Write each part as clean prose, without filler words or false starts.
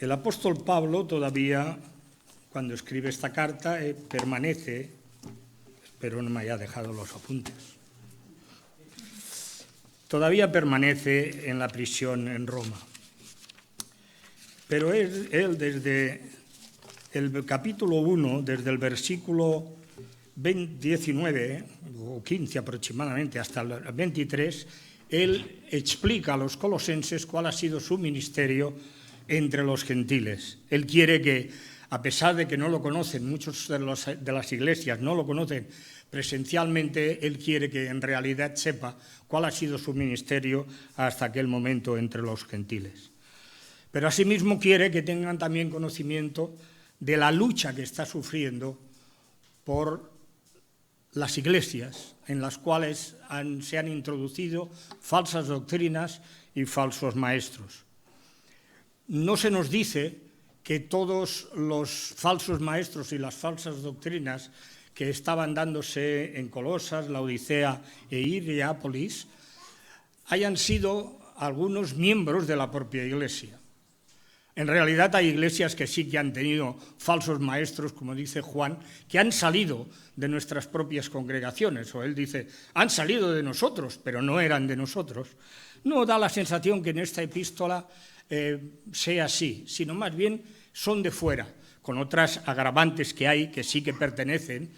El apóstol Pablo todavía, cuando escribe esta carta, permanece, espero no me haya dejado los apuntes, todavía permanece en la prisión en Roma. Pero él desde el capítulo 1, desde el versículo 19 o 15 aproximadamente hasta el 23, él explica a los colosenses cuál ha sido su ministerio entre los gentiles. Él quiere que, a pesar de que no lo conocen, muchos de las iglesias no lo conocen presencialmente, él quiere que en realidad sepa cuál ha sido su ministerio hasta aquel momento entre los gentiles. Pero asimismo quiere que tengan también conocimiento de la lucha que está sufriendo por las iglesias en las cuales se han introducido falsas doctrinas y falsos maestros. No se nos dice que todos los falsos maestros y las falsas doctrinas que estaban dándose en Colosas, Laodicea e Hierápolis hayan sido algunos miembros de la propia iglesia. En realidad hay iglesias que sí que han tenido falsos maestros, como dice Juan, que han salido de nuestras propias congregaciones, o él dice, han salido de nosotros, pero no eran de nosotros. No da la sensación que en esta epístola sea así, sino más bien son de fuera, con otras agravantes que hay que sí que pertenecen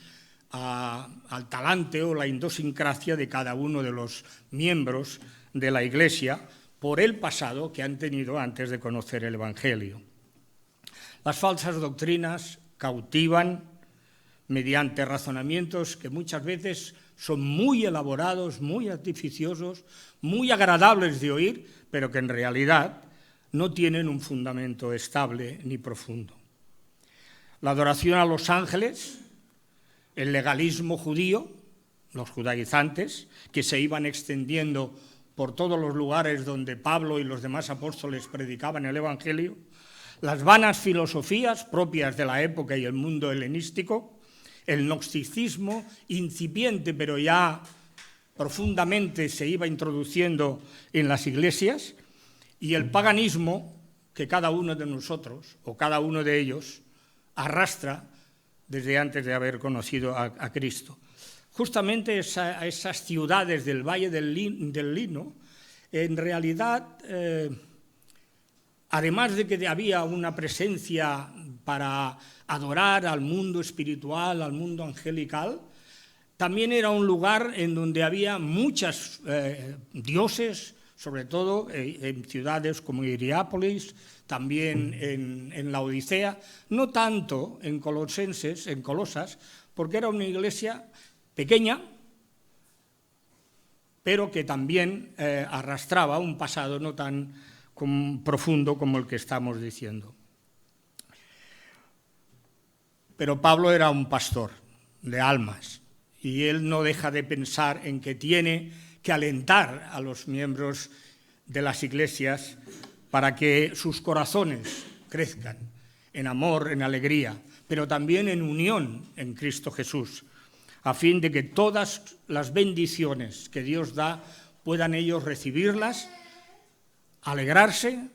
al talante o la idiosincrasia de cada uno de los miembros de la iglesia, por el pasado que han tenido antes de conocer el Evangelio. Las falsas doctrinas cautivan mediante razonamientos que muchas veces son muy elaborados, muy artificiosos, muy agradables de oír, pero que en realidad no tienen un fundamento estable ni profundo. La adoración a los ángeles, el legalismo judío, los judaizantes, que se iban extendiendo por todos los lugares donde Pablo y los demás apóstoles predicaban el Evangelio, las vanas filosofías propias de la época y el mundo helenístico, el gnosticismo incipiente pero ya profundamente se iba introduciendo en las iglesias, y el paganismo que cada uno de nosotros o cada uno de ellos arrastra desde antes de haber conocido a Cristo. Justamente esas ciudades del Valle del Lino, en realidad, además de que había una presencia para adorar al mundo espiritual, al mundo angelical, también era un lugar en donde había muchos dioses, sobre todo en ciudades como Hierápolis, también en Laodicea, no tanto en Colosas, porque era una iglesia pequeña, pero que también arrastraba un pasado no tan profundo como el que estamos diciendo. Pero Pablo era un pastor de almas y él no deja de pensar en que tiene que alentar a los miembros de las iglesias para que sus corazones crezcan en amor, en alegría, pero también en unión en Cristo Jesús, a fin de que todas las bendiciones que Dios da puedan ellos recibirlas, alegrarse,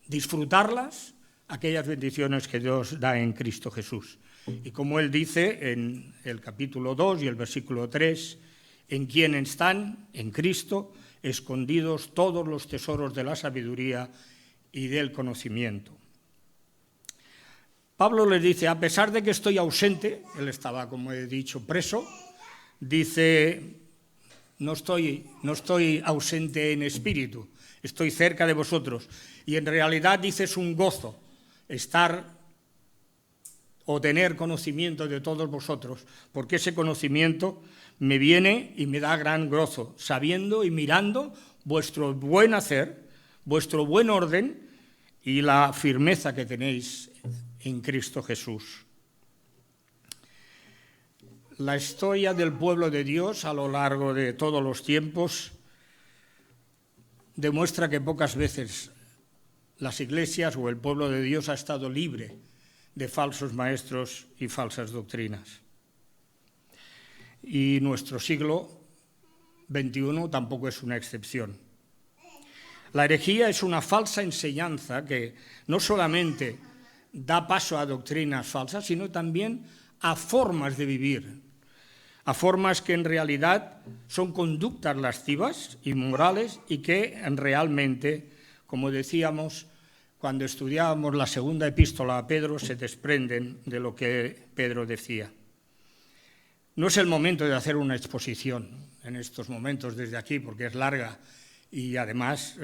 disfrutarlas, aquellas bendiciones que Dios da en Cristo Jesús. Y como él dice en el capítulo 2 y el versículo 3, en quien están, en Cristo, escondidos todos los tesoros de la sabiduría y del conocimiento. Pablo les dice, a pesar de que estoy ausente, él estaba, como he dicho, preso, dice, no estoy ausente en espíritu, estoy cerca de vosotros. Y en realidad dice, es un gozo estar o tener conocimiento de todos vosotros, porque ese conocimiento me viene y me da gran gozo, sabiendo y mirando vuestro buen hacer, vuestro buen orden y la firmeza que tenéis en Cristo Jesús. La historia del pueblo de Dios a lo largo de todos los tiempos demuestra que pocas veces las iglesias o el pueblo de Dios ha estado libre de falsos maestros y falsas doctrinas. Y nuestro siglo XXI tampoco es una excepción. La herejía es una falsa enseñanza que no solamente da paso a doctrinas falsas, sino también a formas de vivir, a formas que en realidad son conductas lascivas, inmorales y que realmente, como decíamos cuando estudiábamos la segunda epístola a Pedro, se desprenden de lo que Pedro decía. No es el momento de hacer una exposición en estos momentos desde aquí, porque es larga y además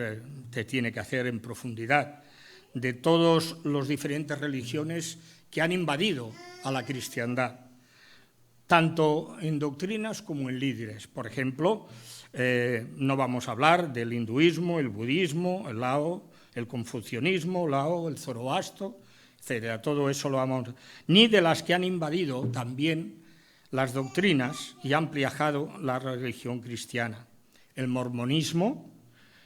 te tiene que hacer en profundidad, de todas las diferentes religiones que han invadido a la cristiandad, tanto en doctrinas como en líderes. Por ejemplo, no vamos a hablar del hinduismo, el budismo, el lao, el confucianismo, el zoroastro, etcétera. Todo eso lo vamos, ni de las que han invadido también las doctrinas y han viajado la religión cristiana. El mormonismo,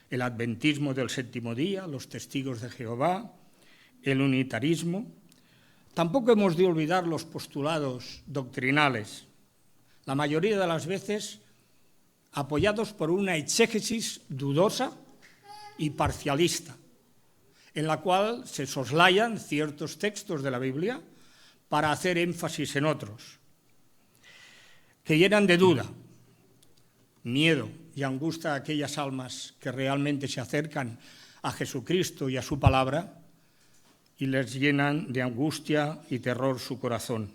el adventismo del séptimo día, los testigos de Jehová, el unitarismo. Tampoco hemos de olvidar los postulados doctrinales, la mayoría de las veces apoyados por una exégesis dudosa y parcialista, en la cual se soslayan ciertos textos de la Biblia para hacer énfasis en otros, que llenan de duda, miedo y angustia a aquellas almas que realmente se acercan a Jesucristo y a su palabra y les llenan de angustia y terror su corazón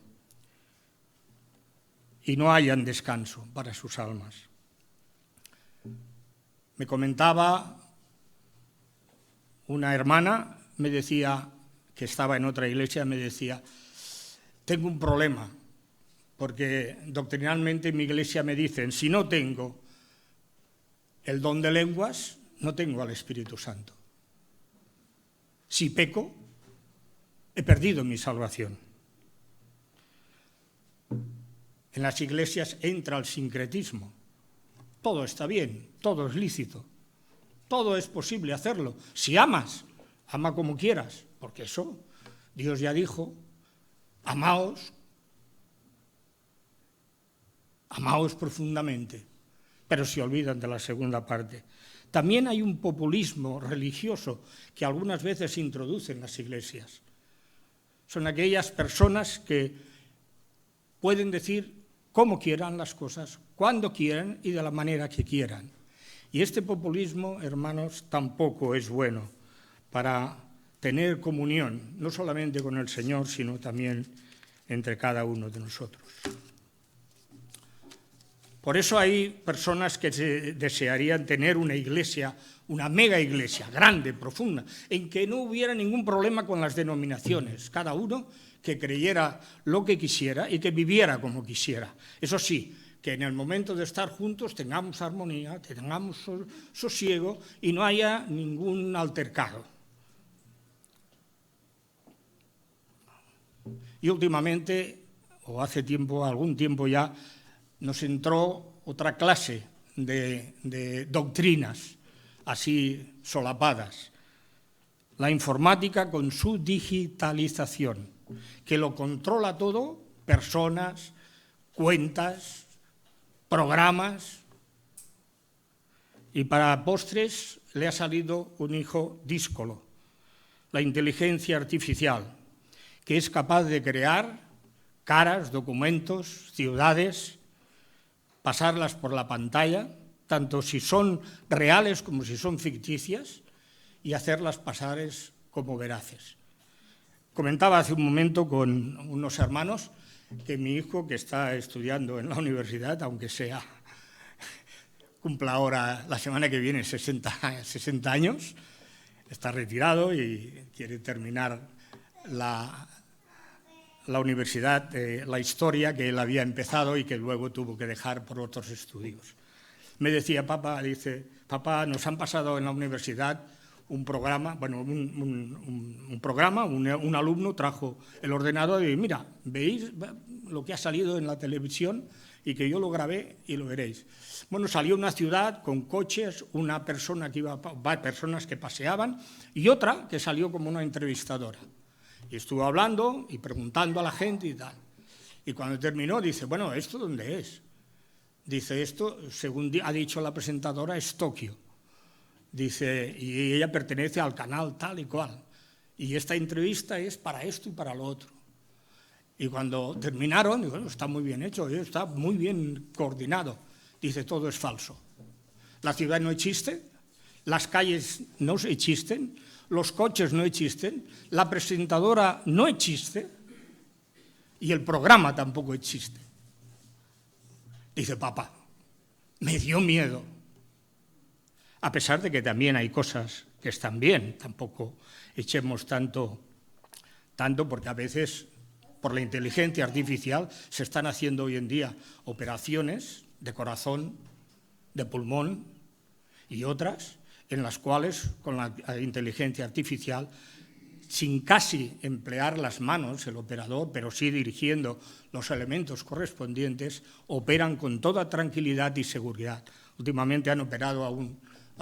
y no hayan descanso para sus almas. Me comentaba una hermana, me decía, que estaba en otra iglesia, me decía, tengo un problema, porque doctrinalmente en mi iglesia me dicen, si no tengo el don de lenguas, no tengo al Espíritu Santo. Si peco, he perdido mi salvación. En las iglesias entra el sincretismo. Todo está bien, todo es lícito, todo es posible hacerlo. Si amas, ama como quieras, porque eso Dios ya dijo, amaos profundamente, pero se olvidan de la segunda parte. También hay un populismo religioso que algunas veces se introduce en las iglesias. Son aquellas personas que pueden decir como quieran las cosas, cuando quieran y de la manera que quieran. Y este populismo, hermanos, tampoco es bueno para tener comunión, no solamente con el Señor, sino también entre cada uno de nosotros. Por eso hay personas que desearían tener una iglesia, una mega iglesia, grande, profunda, en que no hubiera ningún problema con las denominaciones, cada uno que creyera lo que quisiera y que viviera como quisiera. Eso sí, que en el momento de estar juntos tengamos armonía, tengamos sosiego y no haya ningún altercado. Y últimamente, o hace tiempo, algún tiempo ya, nos entró otra clase de doctrinas así solapadas. La informática con su digitalización, que lo controla todo, personas, cuentas, programas, y para postres le ha salido un hijo díscolo, la inteligencia artificial, que es capaz de crear caras, documentos, ciudades, pasarlas por la pantalla, tanto si son reales como si son ficticias, y hacerlas pasar como veraces. Comentaba hace un momento con unos hermanos que mi hijo, que está estudiando en la universidad, aunque cumpla ahora la semana que viene 60 años, está retirado y quiere terminar la universidad, la historia que él había empezado y que luego tuvo que dejar por otros estudios. Me decía, papá, nos han pasado en la universidad un programa, un alumno trajo el ordenador y mira, ¿veis lo que ha salido en la televisión? Y que yo lo grabé y lo veréis. Bueno, salió una ciudad con coches, una persona que personas que paseaban y otra que salió como una entrevistadora. Y estuvo hablando y preguntando a la gente y tal. Y cuando terminó dice, bueno, ¿esto dónde es? Dice, esto, según ha dicho la presentadora, es Tokio. Dice, y ella pertenece al canal tal y cual. Y esta entrevista es para esto y para lo otro. Y cuando terminaron, digo, bueno, está muy bien hecho, está muy bien coordinado. Dice, todo es falso. La ciudad no existe, las calles no existen, los coches no existen, la presentadora no existe y el programa tampoco existe. Dice, papá, me dio miedo. A pesar de que también hay cosas que están bien, tampoco echemos tanto porque a veces por la inteligencia artificial se están haciendo hoy en día operaciones de corazón, de pulmón y otras en las cuales con la inteligencia artificial, sin casi emplear las manos el operador, pero sí dirigiendo los elementos correspondientes, operan con toda tranquilidad y seguridad. Últimamente han operado a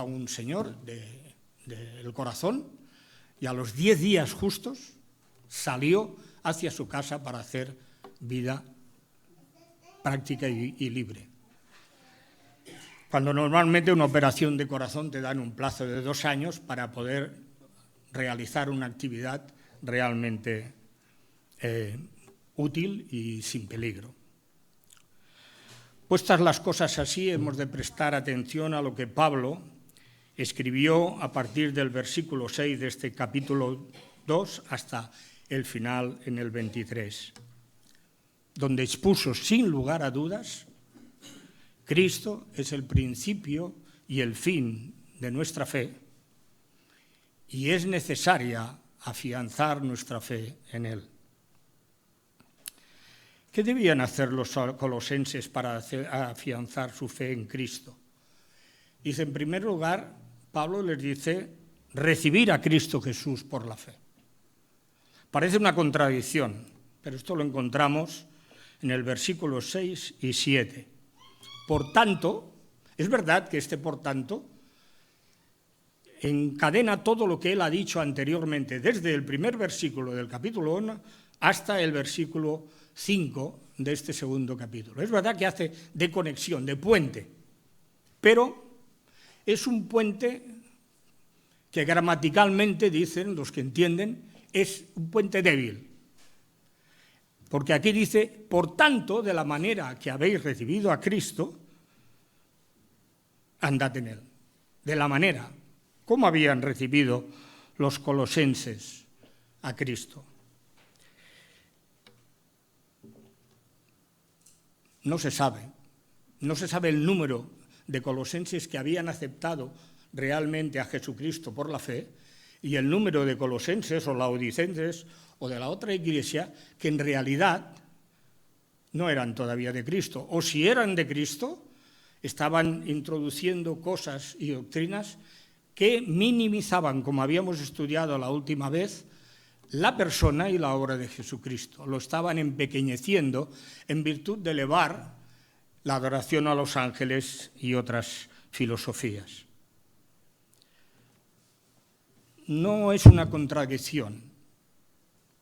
un señor del corazón y a los 10 días justos salió hacia su casa para hacer vida práctica y libre. Cuando normalmente una operación de corazón te dan un plazo de 2 años para poder realizar una actividad realmente útil y sin peligro. Puestas las cosas así, hemos de prestar atención a lo que Pablo escribió a partir del versículo 6 de este capítulo 2 hasta el final en el 23, donde expuso sin lugar a dudas: Cristo es el principio y el fin de nuestra fe y es necesaria afianzar nuestra fe en Él. ¿Qué debían hacer los colosenses para afianzar su fe en Cristo? Dice, en primer lugar, Pablo les dice, recibir a Cristo Jesús por la fe. Parece una contradicción, pero esto lo encontramos en el versículo 6 y 7. Por tanto, es verdad que este por tanto encadena todo lo que él ha dicho anteriormente, desde el primer versículo del capítulo 1 hasta el versículo 5 de este segundo capítulo. Es verdad que hace de conexión, de puente, pero es un puente que gramaticalmente, dicen los que entienden, es un puente débil. Porque aquí dice, por tanto, de la manera que habéis recibido a Cristo, andad en Él. De la manera. ¿Cómo habían recibido los colosenses a Cristo? No se sabe. No se sabe el número de colosenses que habían aceptado realmente a Jesucristo por la fe y el número de colosenses o laodicenses o de la otra iglesia que en realidad no eran todavía de Cristo. O si eran de Cristo, estaban introduciendo cosas y doctrinas que minimizaban, como habíamos estudiado la última vez, la persona y la obra de Jesucristo. Lo estaban empequeñeciendo en virtud de elevar la adoración a los ángeles y otras filosofías. No es una contradicción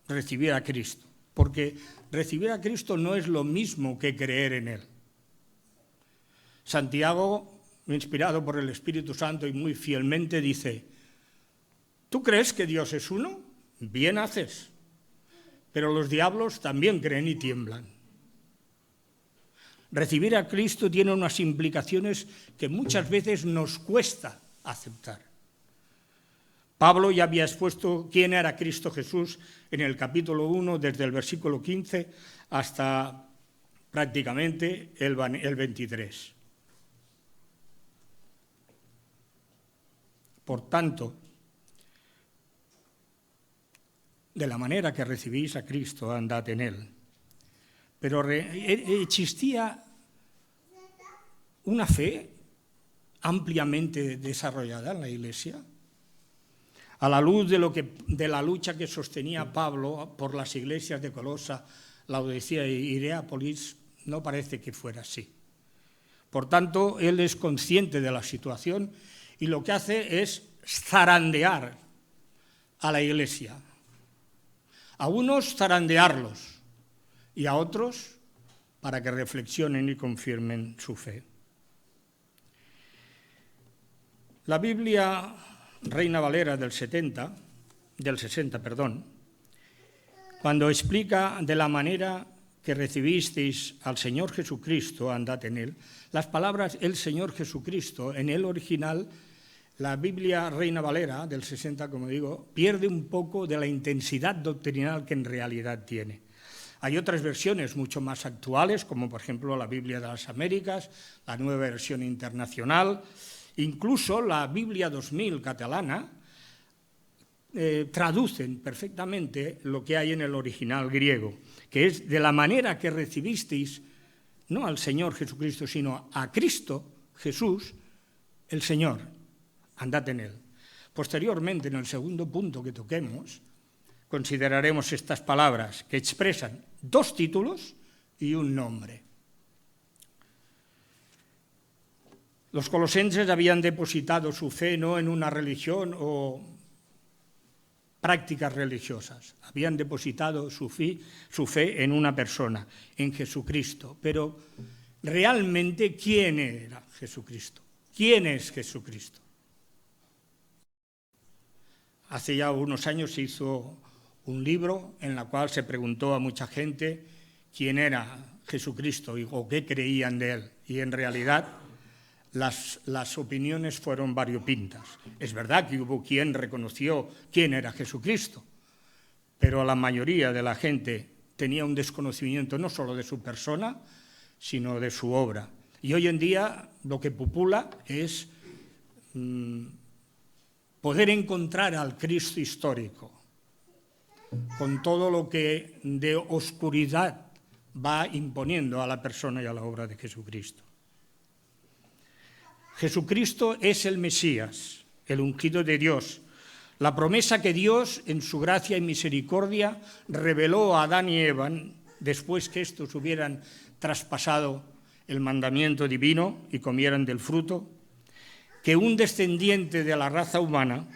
recibir a Cristo, porque recibir a Cristo no es lo mismo que creer en Él. Santiago, inspirado por el Espíritu Santo y muy fielmente, dice, ¿tú crees que Dios es uno? Bien haces, pero los diablos también creen y tiemblan. Recibir a Cristo tiene unas implicaciones que muchas veces nos cuesta aceptar. Pablo ya había expuesto quién era Cristo Jesús en el capítulo 1, desde el versículo 15 hasta prácticamente el 23. Por tanto, de la manera que recibís a Cristo, andad en Él. Pero existía una fe ampliamente desarrollada en la Iglesia. A la luz de la lucha que sostenía Pablo por las iglesias de Colosa, Laodicea y Hierápolis, no parece que fuera así. Por tanto, él es consciente de la situación y lo que hace es zarandear a la iglesia. A unos zarandearlos y a otros para que reflexionen y confirmen su fe. La Biblia Reina Valera del 60, cuando explica de la manera que recibisteis al Señor Jesucristo, andad en él, las palabras el Señor Jesucristo, en el original, la Biblia Reina Valera del 60, como digo, pierde un poco de la intensidad doctrinal que en realidad tiene. Hay otras versiones mucho más actuales, como por ejemplo la Biblia de las Américas, la Nueva Versión Internacional, incluso la Biblia 2000 catalana, traducen perfectamente lo que hay en el original griego, que es de la manera que recibisteis, no al Señor Jesucristo, sino a Cristo Jesús, el Señor, andad en él. Posteriormente, en el segundo punto que toquemos, consideraremos estas palabras que expresan dos títulos y un nombre. Los colosenses habían depositado su fe no en una religión o prácticas religiosas, habían depositado su fe en una persona, en Jesucristo. Pero realmente, ¿quién era Jesucristo? ¿Quién es Jesucristo? Hace ya unos años se hizo un libro en el cual se preguntó a mucha gente quién era Jesucristo o qué creían de él. Y en realidad las opiniones fueron variopintas. Es verdad que hubo quien reconoció quién era Jesucristo, pero la mayoría de la gente tenía un desconocimiento no solo de su persona, sino de su obra. Y hoy en día lo que popula es poder encontrar al Cristo histórico, con todo lo que de oscuridad va imponiendo a la persona y a la obra de Jesucristo. Jesucristo es el Mesías, el ungido de Dios, la promesa que Dios, en su gracia y misericordia, reveló a Adán y Eva después que estos hubieran traspasado el mandamiento divino y comieran del fruto, que un descendiente de la raza humana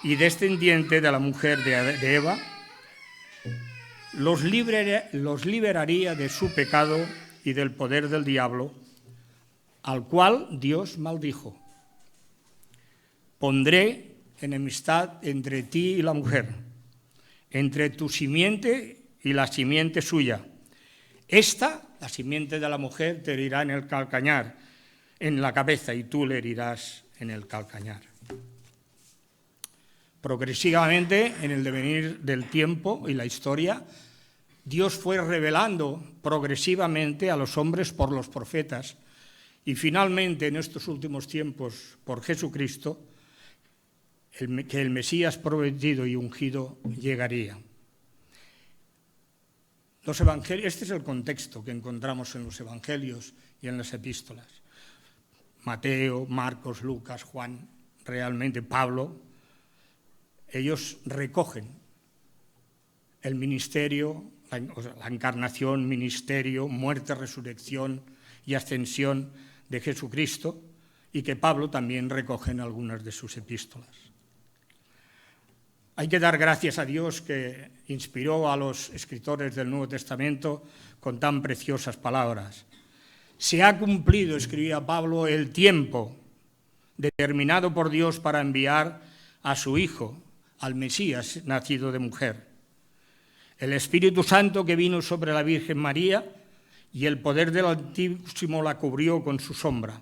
y descendiente de la mujer de Eva los liberaría de su pecado y del poder del diablo, al cual Dios maldijo. Pondré enemistad entre ti y la mujer, entre tu simiente y la simiente suya. Esta, la simiente de la mujer, te herirá en el calcañar, en la cabeza, y tú le herirás en el calcañar. Progresivamente, en el devenir del tiempo y la historia, Dios fue revelando progresivamente a los hombres por los profetas, y finalmente, en estos últimos tiempos, por Jesucristo, que el Mesías prometido y ungido llegaría. Este es el contexto que encontramos en los Evangelios y en las epístolas. Mateo, Marcos, Lucas, Juan, realmente Pablo, ellos recogen el ministerio, la encarnación, ministerio, muerte, resurrección y ascensión de Jesucristo, y que Pablo también recoge en algunas de sus epístolas. Hay que dar gracias a Dios que inspiró a los escritores del Nuevo Testamento con tan preciosas palabras. Se ha cumplido, escribía Pablo, el tiempo determinado por Dios para enviar a su Hijo, al Mesías nacido de mujer. El Espíritu Santo que vino sobre la Virgen María y el poder del Altísimo la cubrió con su sombra,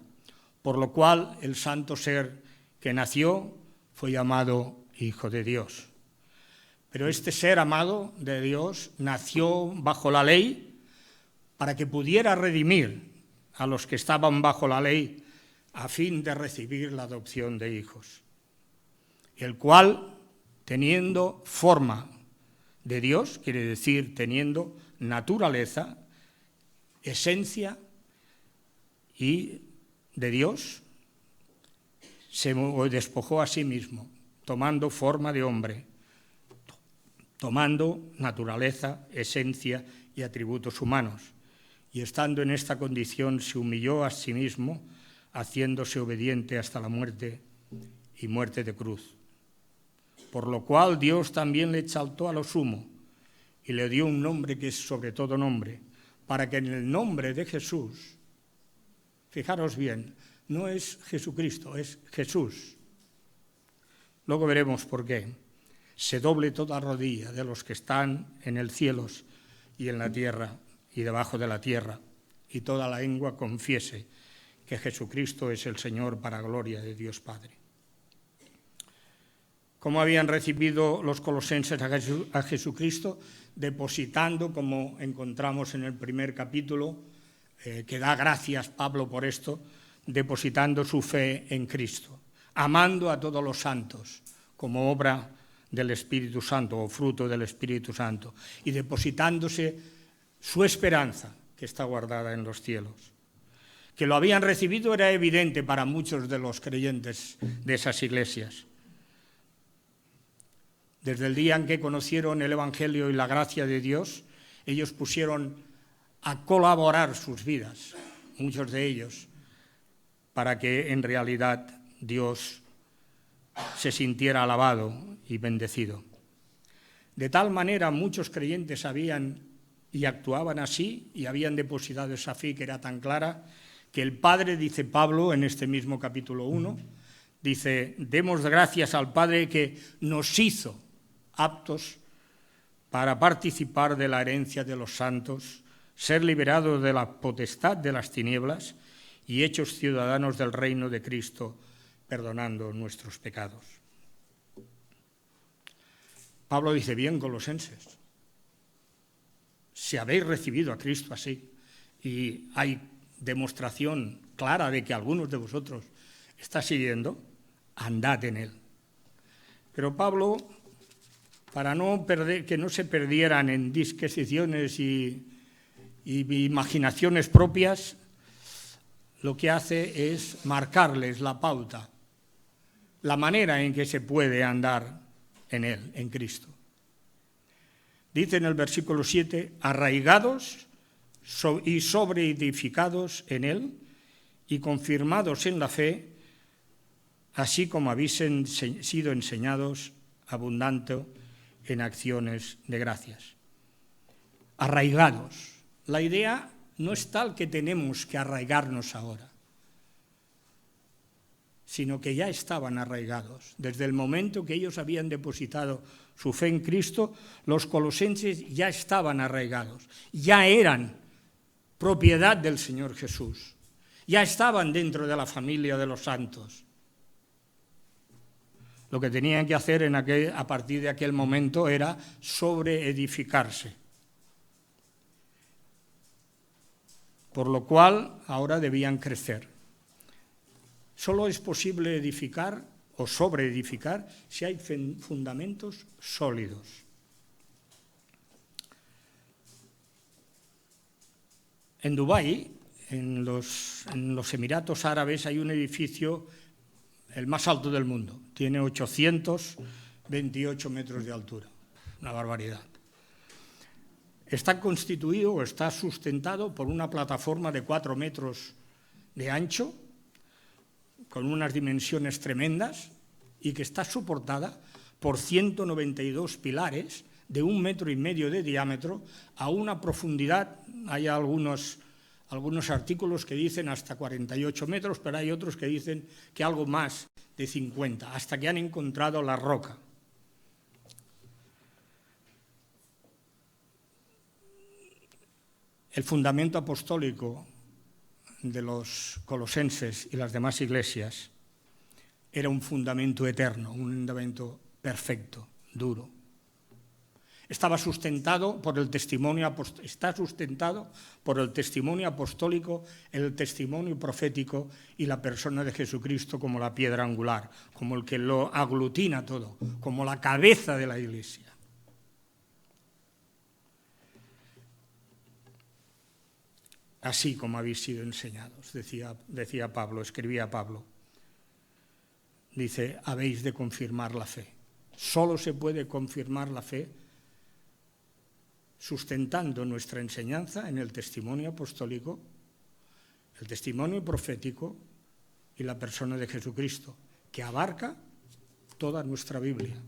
por lo cual el santo ser que nació fue llamado Hijo de Dios. Pero este ser amado de Dios nació bajo la ley para que pudiera redimir a los que estaban bajo la ley a fin de recibir la adopción de hijos, el cual, teniendo forma de Dios, quiere decir teniendo naturaleza, esencia y de Dios, se despojó a sí mismo, tomando forma de hombre, tomando naturaleza, esencia y atributos humanos, y estando en esta condición se humilló a sí mismo, haciéndose obediente hasta la muerte y muerte de cruz. Por lo cual Dios también le exaltó a lo sumo y le dio un nombre que es sobre todo nombre, para que en el nombre de Jesús, fijaros bien, no es Jesucristo, es Jesús. Luego veremos por qué. Se doble toda rodilla de los que están en el cielo y en la tierra y debajo de la tierra, y toda la lengua confiese que Jesucristo es el Señor, para gloria de Dios Padre. ¿Cómo habían recibido los colosenses a Jesucristo? Depositando, como encontramos en el primer capítulo, que da gracias Pablo por esto, depositando su fe en Cristo, amando a todos los santos como obra del Espíritu Santo o fruto del Espíritu Santo, y depositándose su esperanza que está guardada en los cielos. Que lo habían recibido era evidente para muchos de los creyentes de esas iglesias. Desde el día en que conocieron el Evangelio y la gracia de Dios, ellos pusieron a colaborar sus vidas, muchos de ellos, para que en realidad Dios se sintiera alabado y bendecido. De tal manera muchos creyentes sabían y actuaban así y habían depositado esa fe que era tan clara que el Padre, dice Pablo en este mismo capítulo 1, dice: demos gracias al Padre que nos hizo aptos para participar de la herencia de los santos, ser liberados de la potestad de las tinieblas y hechos ciudadanos del reino de Cristo, perdonando nuestros pecados. Pablo dice: bien, colosenses, si habéis recibido a Cristo así, y hay demostración clara de que algunos de vosotros está siguiendo, andad en él. Pero Pablo, para que no se perdieran en disquisiciones y imaginaciones propias, lo que hace es marcarles la pauta, la manera en que se puede andar en él, en Cristo. Dice en el versículo 7, arraigados y sobreedificados en él y confirmados en la fe, así como habéis sido enseñados, abundante en acciones de gracias. Arraigados. La idea no es tal que tenemos que arraigarnos ahora, sino que ya estaban arraigados. Desde el momento que ellos habían depositado su fe en Cristo, los colosenses ya estaban arraigados, ya eran propiedad del Señor Jesús, ya estaban dentro de la familia de los santos. Lo que tenían que hacer a partir de aquel momento era sobreedificarse. Por lo cual ahora debían crecer. Solo es posible edificar o sobreedificar si hay fundamentos sólidos. En Dubái, en los Emiratos Árabes, hay un edificio, el más alto del mundo. Tiene 828 metros de altura. Una barbaridad. Está constituido o está sustentado por una plataforma de 4 metros de ancho, con unas dimensiones tremendas, y que está soportada por 192 pilares de 1,5 metros de diámetro a una profundidad. Hay algunos artículos que dicen hasta 48 metros, pero hay otros que dicen que algo más de 50, hasta que han encontrado la roca. El fundamento apostólico de los colosenses y las demás iglesias era un fundamento eterno, un fundamento perfecto, duro. Está sustentado por el testimonio apostólico, el testimonio profético y la persona de Jesucristo como la piedra angular, como el que lo aglutina todo, como la cabeza de la iglesia. Así como habéis sido enseñados, decía Pablo, escribía Pablo. Dice, habéis de confirmar la fe. Solo se puede confirmar la fe sustentando nuestra enseñanza en el testimonio apostólico, el testimonio profético y la persona de Jesucristo, que abarca toda nuestra Biblia.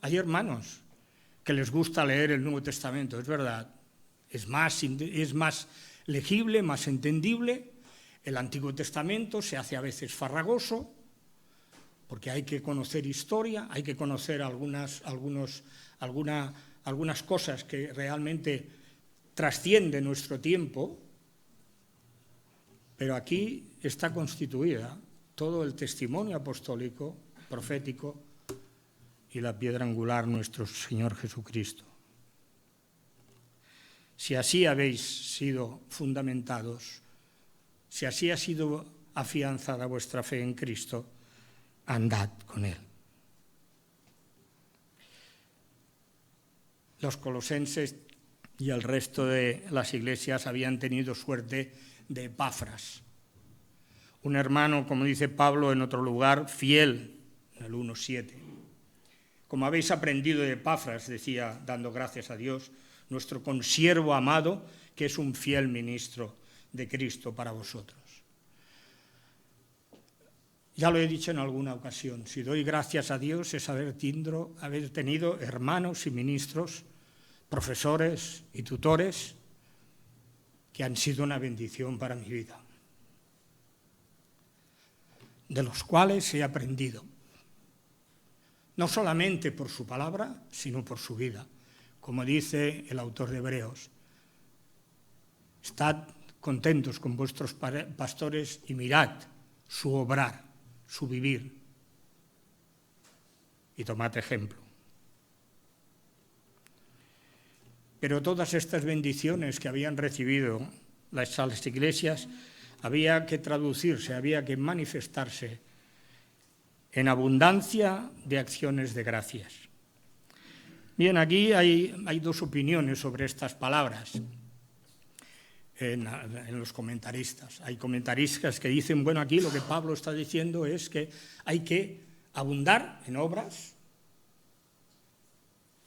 Hay hermanos que les gusta leer el Nuevo Testamento, es verdad. Es más legible, más entendible, El Antiguo Testamento se hace a veces farragoso, porque hay que conocer historia, hay que conocer algunas cosas que realmente trascienden nuestro tiempo, pero aquí está constituida todo el testimonio apostólico, profético y la piedra angular, nuestro Señor Jesucristo. Si así habéis sido fundamentados, si así ha sido afianzada vuestra fe en Cristo, andad con Él. Los colosenses y el resto de las iglesias habían tenido suerte de Epafras, un hermano, como dice Pablo en otro lugar, fiel, en el 1:7. Como habéis aprendido de Epafras, decía, dando gracias a Dios, nuestro consiervo amado, que es un fiel ministro de Cristo para vosotros. Ya lo he dicho en alguna ocasión, si doy gracias a Dios es haber tenido hermanos y ministros, profesores y tutores que han sido una bendición para mi vida, de los cuales he aprendido, no solamente por su palabra, sino por su vida. Como dice el autor de Hebreos, estad contentos con vuestros pastores y mirad su obrar, su vivir, y tomad ejemplo. Pero todas estas bendiciones que habían recibido las iglesias había que traducirse, había que manifestarse en abundancia de acciones de gracias. Bien, aquí hay dos opiniones sobre estas palabras en los comentaristas. Hay comentaristas que dicen, bueno, aquí lo que Pablo está diciendo es que hay que abundar en obras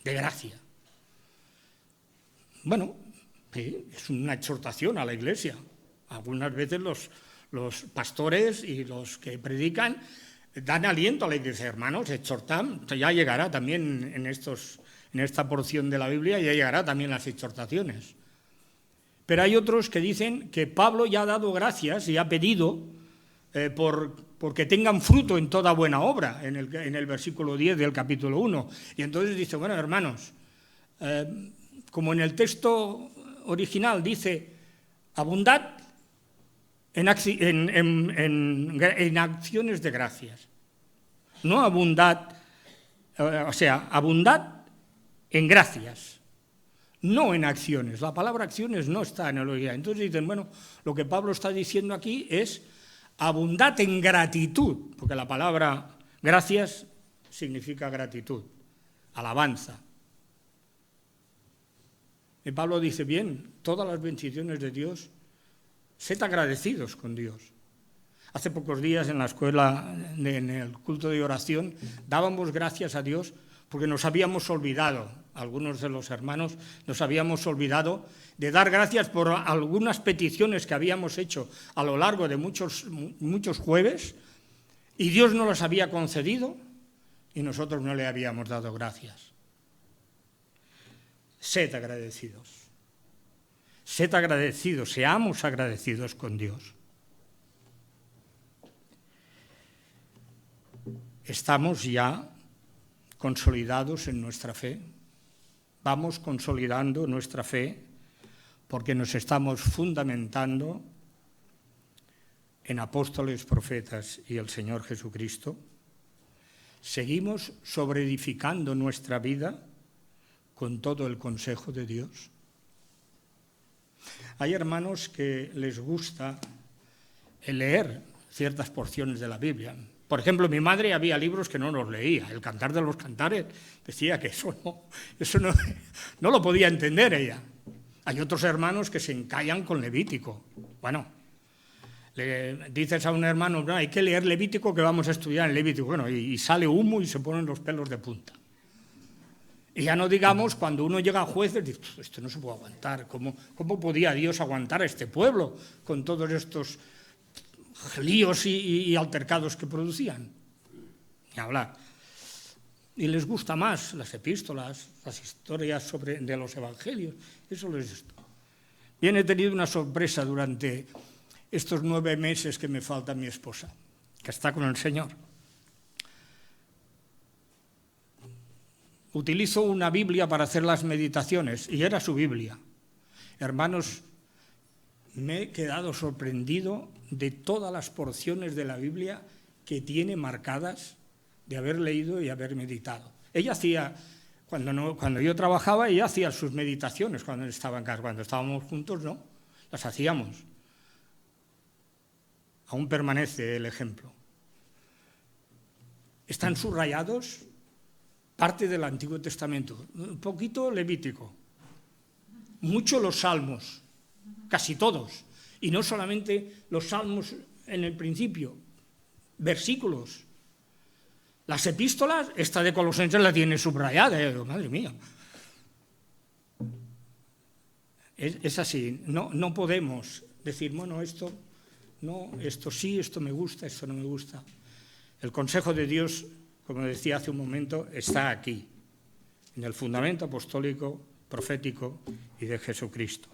de gracia. Bueno, es una exhortación a la iglesia. Algunas veces los pastores y los que predican dan aliento a la iglesia. Hermanos, exhortan, ya llegará también en esta porción de la Biblia, ya llegará también las exhortaciones. Pero hay otros que dicen que Pablo ya ha dado gracias y ha pedido porque tengan fruto en toda buena obra, en el versículo 10 del capítulo 1. Y entonces dice, bueno, hermanos, como en el texto original dice, abundad en acciones de gracias. No abundad, abundad en gracias, no en acciones. La palabra acciones no está en el original. Entonces dicen, bueno, lo que Pablo está diciendo aquí es abundad en gratitud, porque la palabra gracias significa gratitud, alabanza. Y Pablo dice, bien, todas las bendiciones de Dios, sed agradecidos con Dios. Hace pocos días en la escuela, en el culto de oración, dábamos gracias a Dios porque nos habíamos olvidado, algunos de los hermanos nos habíamos olvidado de dar gracias por algunas peticiones que habíamos hecho a lo largo de muchos jueves y Dios nos las había concedido y nosotros no le habíamos dado gracias. Sed agradecidos, seamos agradecidos con Dios. Estamos ya consolidados en nuestra fe, vamos consolidando nuestra fe porque nos estamos fundamentando en apóstoles, profetas y el Señor Jesucristo. Seguimos sobreedificando nuestra vida con todo el consejo de Dios. Hay hermanos que les gusta leer ciertas porciones de la Biblia. Por ejemplo, mi madre había libros que no los leía. El Cantar de los Cantares decía que eso no lo podía entender ella. Hay otros hermanos que se encallan con Levítico. Bueno, le dices a un hermano, no, hay que leer Levítico que vamos a estudiar en Levítico. Bueno, y sale humo y se ponen los pelos de punta. Y ya no digamos cuando uno llega a jueces, dice, esto no se puede aguantar. ¿Cómo podía Dios aguantar a este pueblo con todos estos líos y altercados que producían? Ni hablar. Y les gusta más las epístolas, las historias de los evangelios. Eso les gusta. Bien, he tenido una sorpresa durante estos 9 meses que me falta mi esposa, que está con el Señor. Utilizo una Biblia para hacer las meditaciones, y era su Biblia. Hermanos, me he quedado sorprendido de todas las porciones de la Biblia que tiene marcadas de haber leído y haber meditado. Ella hacía, cuando yo trabajaba, ella hacía sus meditaciones cuando estaba en casa. Cuando estábamos juntos, no, las hacíamos. Aún permanece el ejemplo. Están subrayados parte del Antiguo Testamento, un poquito Levítico, mucho los Salmos, casi todos, y no solamente los Salmos en el principio, versículos. Las epístolas, esta de Colosenses la tiene subrayada, madre mía. Es así, no podemos decir, bueno, esto no, esto sí, esto me gusta, esto no me gusta. El consejo de Dios, como decía hace un momento, está aquí, en el fundamento apostólico, profético y de Jesucristo.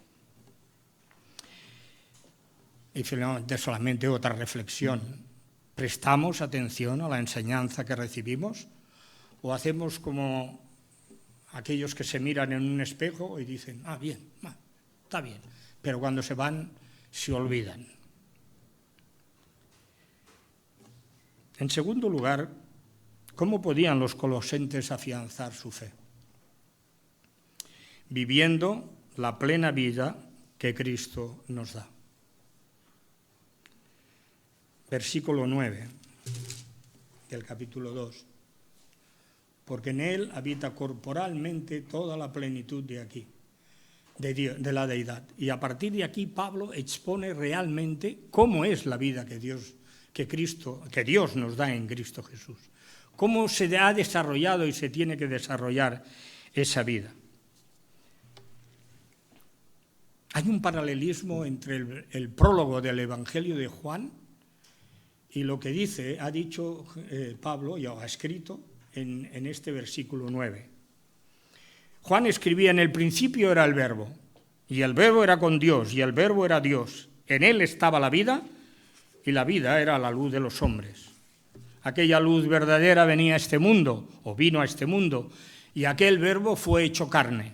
Y finalmente solamente otra reflexión. ¿Prestamos atención a la enseñanza que recibimos? ¿O hacemos como aquellos que se miran en un espejo y dicen, bien, está bien, pero cuando se van se olvidan? En segundo lugar, ¿cómo podían los colosenses afianzar su fe? Viviendo la plena vida que Cristo nos da. Versículo 9 del capítulo 2. Porque en él habita corporalmente toda la plenitud de aquí, de la deidad. Y a partir de aquí Pablo expone realmente cómo es la vida que Dios nos da en Cristo Jesús. Cómo se ha desarrollado y se tiene que desarrollar esa vida. Hay un paralelismo entre el prólogo del Evangelio de Juan y lo que ha dicho Pablo, y ha escrito en este versículo 9. Juan escribía, en el principio era el Verbo, y el Verbo era con Dios, y el Verbo era Dios. En él estaba la vida, y la vida era la luz de los hombres. Aquella luz verdadera venía a este mundo, o vino a este mundo, y aquel Verbo fue hecho carne.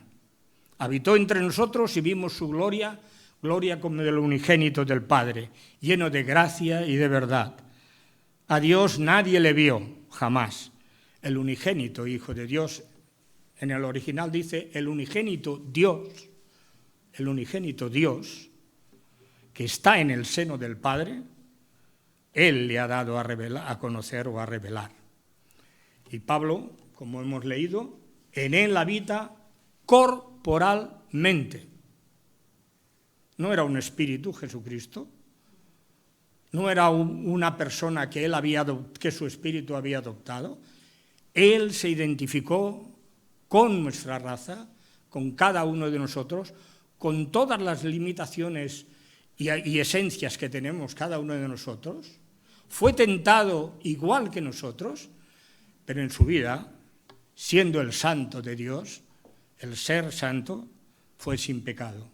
Habitó entre nosotros y vimos su gloria, gloria como del unigénito del Padre, lleno de gracia y de verdad. A Dios nadie le vio, jamás. El unigénito Hijo de Dios, en el original dice el unigénito Dios, que está en el seno del Padre, Él le ha dado a conocer o a revelar. Y Pablo, como hemos leído, en Él habita corporalmente. No era un espíritu Jesucristo, no era una persona que su espíritu había adoptado. Él se identificó con nuestra raza, con cada uno de nosotros, con todas las limitaciones y esencias que tenemos cada uno de nosotros. Fue tentado igual que nosotros, pero en su vida, siendo el santo de Dios, el ser santo, fue sin pecado.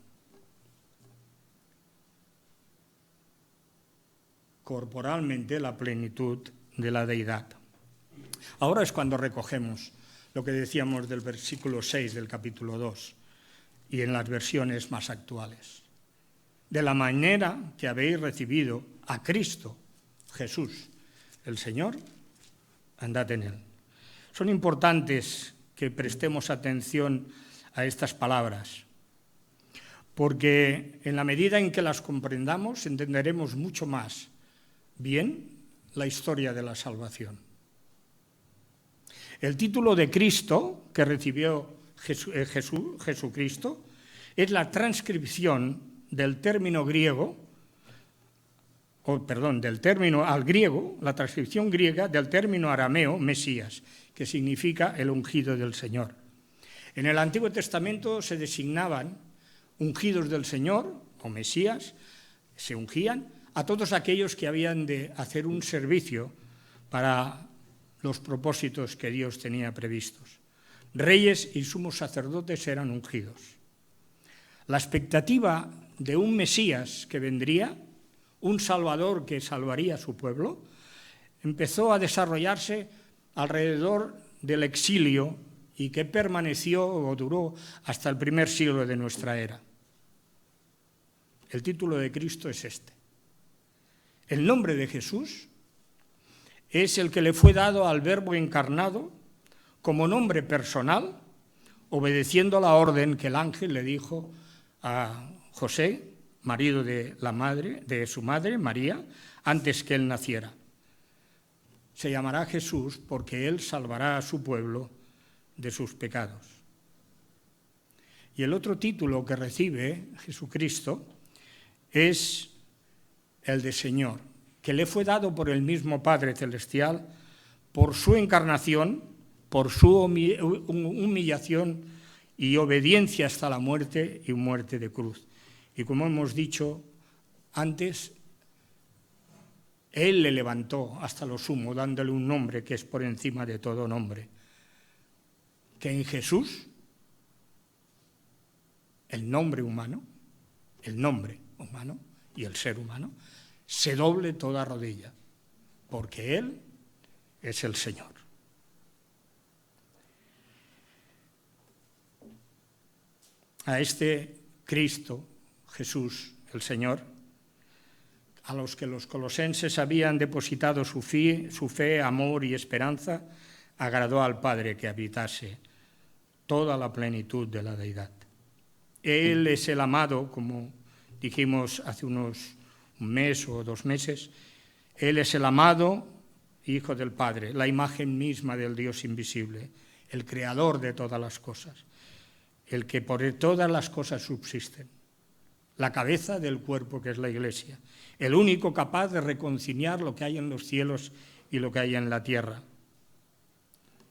Corporalmente la plenitud de la deidad. Ahora es cuando recogemos lo que decíamos del versículo 6 del capítulo 2 y en las versiones más actuales. De la manera que habéis recibido a Cristo Jesús, el Señor, andad en él. Son importantes que prestemos atención a estas palabras, porque en la medida en que las comprendamos entenderemos mucho más bien la historia de la salvación. El título de Cristo que recibió Jesucristo es la transcripción del término griego, del término al griego, la transcripción griega del término arameo Mesías, que significa el ungido del Señor. En el Antiguo Testamento se designaban ungidos del Señor, o Mesías, se ungían a todos aquellos que habían de hacer un servicio para los propósitos que Dios tenía previstos. Reyes y sumos sacerdotes eran ungidos. La expectativa de un Mesías que vendría, un Salvador que salvaría a su pueblo, empezó a desarrollarse alrededor del exilio y que permaneció o duró hasta el primer siglo de nuestra era. El título de Cristo es este. El nombre de Jesús es el que le fue dado al Verbo encarnado como nombre personal, obedeciendo la orden que el ángel le dijo a José, marido de su madre, María, antes que él naciera. Se llamará Jesús porque él salvará a su pueblo de sus pecados. Y el otro título que recibe Jesucristo es el de Señor, que le fue dado por el mismo Padre Celestial, por su encarnación, por su humillación y obediencia hasta la muerte y muerte de cruz. Y como hemos dicho antes, Él le levantó hasta lo sumo, dándole un nombre que es por encima de todo nombre. Que en Jesús, el nombre humano y el ser humano, se doble toda rodilla, porque Él es el Señor. A este Cristo, Jesús, el Señor, a los que los colosenses habían depositado su fe, amor y esperanza, agradó al Padre que habitase toda la plenitud de la deidad. Él es el amado, como dijimos hace un mes o 2 meses, Él es el amado Hijo del Padre, la imagen misma del Dios invisible, el creador de todas las cosas, el que por todas las cosas subsisten, la cabeza del cuerpo que es la Iglesia, el único capaz de reconciliar lo que hay en los cielos y lo que hay en la tierra,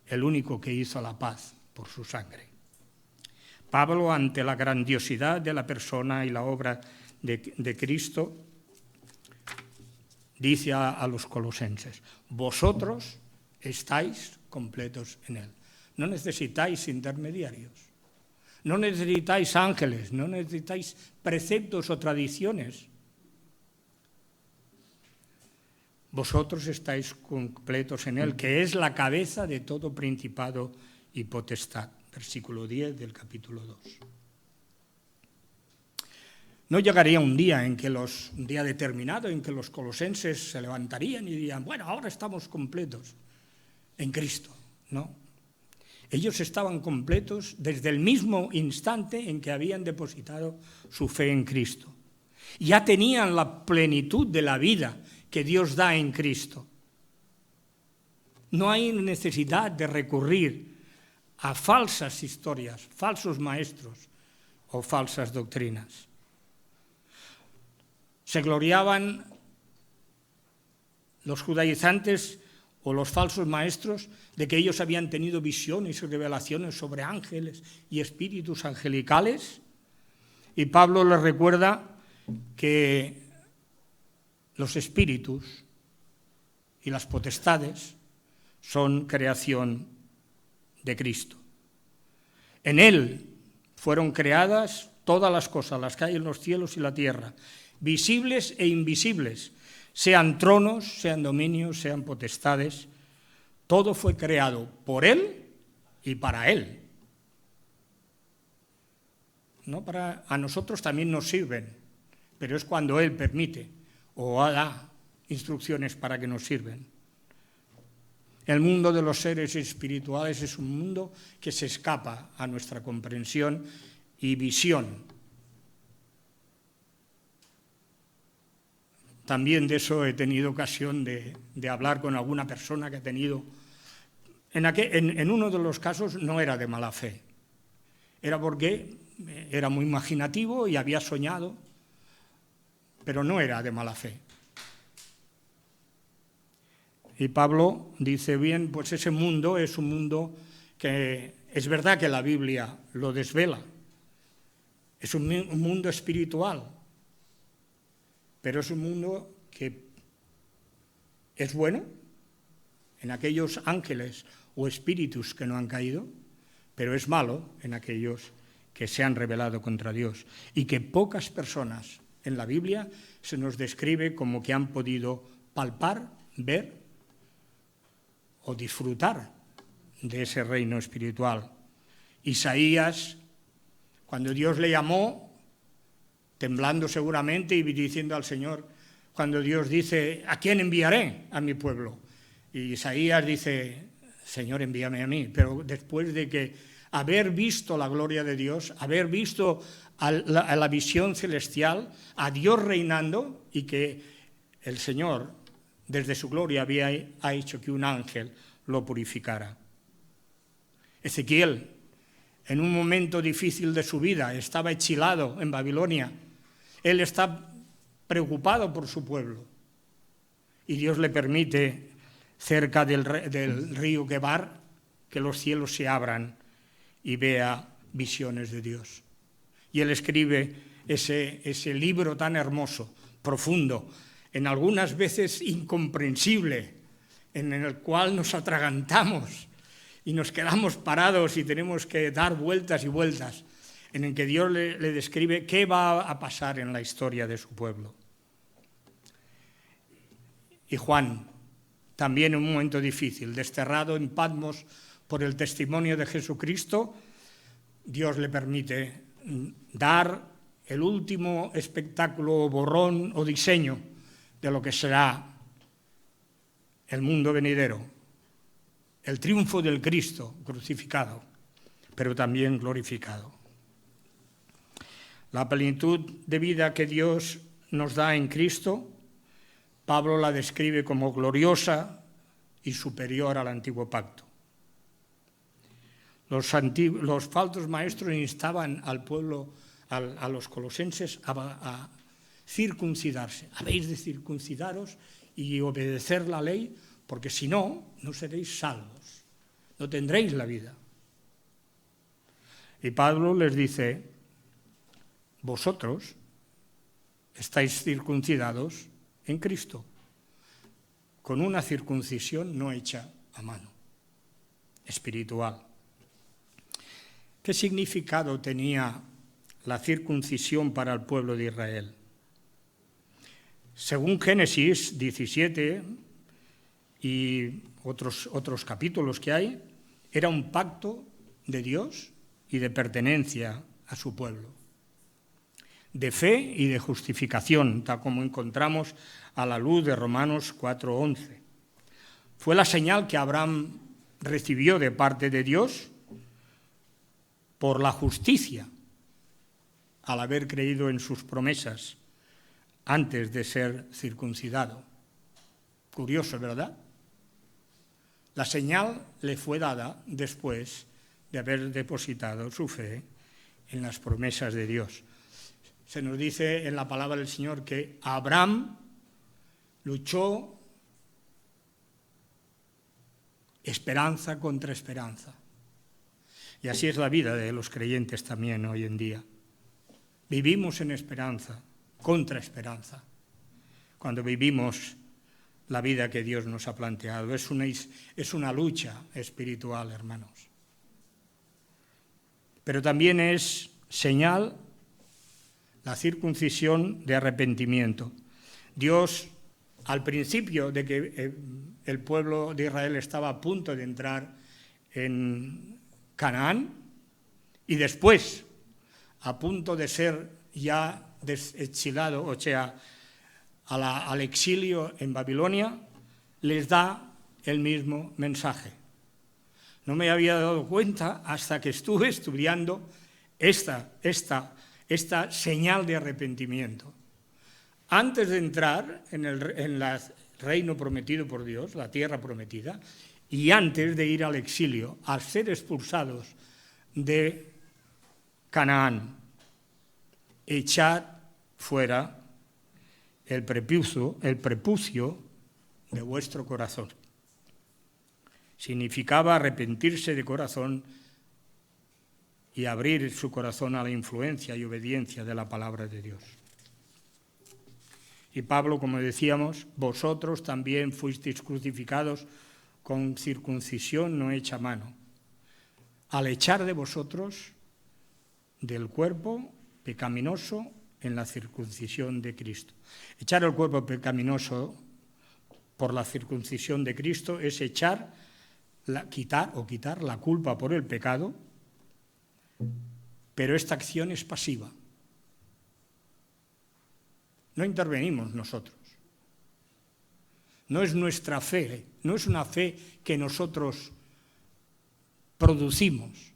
el único que hizo la paz por su sangre. Pablo, ante la grandiosidad de la persona y la obra de Cristo, dice a los colosenses: vosotros estáis completos en Él. No necesitáis intermediarios, no necesitáis ángeles, no necesitáis preceptos o tradiciones. Vosotros estáis completos en Él, que es la cabeza de todo principado y potestad. Versículo 10 del capítulo 2. No llegaría un día determinado en que los colosenses se levantarían y dirían: bueno, ahora estamos completos en Cristo. No. Ellos estaban completos desde el mismo instante en que habían depositado su fe en Cristo. Ya tenían la plenitud de la vida que Dios da en Cristo. No hay necesidad de recurrir a falsas historias, falsos maestros o falsas doctrinas. Se gloriaban los judaizantes o los falsos maestros de que ellos habían tenido visiones y revelaciones sobre ángeles y espíritus angelicales, y Pablo les recuerda que los espíritus y las potestades son creación de Cristo. En Él fueron creadas todas las cosas, las que hay en los cielos y la tierra, visibles e invisibles, sean tronos, sean dominios, sean potestades. Todo fue creado por Él y para Él. A nosotros también nos sirven, pero es cuando Él permite o da instrucciones para que nos sirven. El mundo de los seres espirituales es un mundo que se escapa a nuestra comprensión y visión. También de eso he tenido ocasión de hablar con alguna persona que ha tenido. En uno de los casos no era de mala fe, era porque era muy imaginativo y había soñado, pero no era de mala fe. Y Pablo dice: bien, pues ese mundo es un mundo que es verdad que la Biblia lo desvela, es un mundo espiritual, pero es un mundo que es bueno en aquellos ángeles o espíritus que no han caído, pero es malo en aquellos que se han rebelado contra Dios, y que pocas personas en la Biblia se nos describe como que han podido palpar, ver o disfrutar de ese reino espiritual. Isaías, cuando Dios le llamó, temblando seguramente y diciendo al Señor, cuando Dios dice, ¿a quién enviaré a mi pueblo? Y Isaías dice, Señor, envíame a mí. Pero después de que haber visto la gloria de Dios, haber visto a la visión celestial, a Dios reinando, y que el Señor, desde su gloria, ha hecho que un ángel lo purificara. Ezequiel, en un momento difícil de su vida, estaba exilado en Babilonia. Él está preocupado por su pueblo. Y Dios le permite, cerca del río Quebar, que los cielos se abran y vea visiones de Dios. Y él escribe ese libro tan hermoso, profundo, en algunas veces incomprensible, en el cual nos atragantamos y nos quedamos parados y tenemos que dar vueltas y vueltas, en el que Dios le describe qué va a pasar en la historia de su pueblo. Y Juan, también en un momento difícil, desterrado en Patmos por el testimonio de Jesucristo, Dios le permite dar el último espectáculo, borrón o diseño de lo que será el mundo venidero, el triunfo del Cristo crucificado, pero también glorificado. La plenitud de vida que Dios nos da en Cristo, Pablo la describe como gloriosa y superior al antiguo pacto. Los falsos maestros instaban al pueblo, a los colosenses, a circuncidarse. Habéis de circuncidaros y obedecer la ley, porque si no, no seréis salvos, no tendréis la vida. Y Pablo les dice, vosotros estáis circuncidados en Cristo, con una circuncisión no hecha a mano, espiritual. ¿Qué significado tenía la circuncisión para el pueblo de Israel? Según Génesis 17 y otros capítulos que hay, era un pacto de Dios y de pertenencia a su pueblo, de fe y de justificación, tal como encontramos a la luz de Romanos 4:11. Fue la señal que Abraham recibió de parte de Dios por la justicia, al haber creído en sus promesas antes de ser circuncidado. Curioso, ¿verdad? La señal le fue dada después de haber depositado su fe en las promesas de Dios. Se nos dice en la palabra del Señor que Abraham luchó esperanza contra esperanza. Y así es la vida de los creyentes también hoy en día. Vivimos en esperanza, contra esperanza, cuando vivimos la vida que Dios nos ha planteado. Es una lucha espiritual, hermanos. Pero también es señal la circuncisión de arrepentimiento. Dios, al principio de que el pueblo de Israel estaba a punto de entrar en Canaán, y después, a punto de ser ya exilado, o sea, al exilio en Babilonia, les da el mismo mensaje. No me había dado cuenta hasta que estuve estudiando esta señal de arrepentimiento. Antes de entrar en el reino prometido por Dios, la tierra prometida, y antes de ir al exilio, al ser expulsados de Canaán, echad fuera el prepucio de vuestro corazón. Significaba arrepentirse de corazón y abrir su corazón a la influencia y obediencia de la palabra de Dios. Y Pablo, como decíamos, vosotros también fuisteis crucificados con circuncisión no hecha a mano, al echar de vosotros del cuerpo pecaminoso en la circuncisión de Cristo. Echar el cuerpo pecaminoso por la circuncisión de Cristo es quitar la culpa por el pecado, pero esta acción es pasiva. No intervenimos nosotros. No es nuestra fe, no es una fe que nosotros producimos,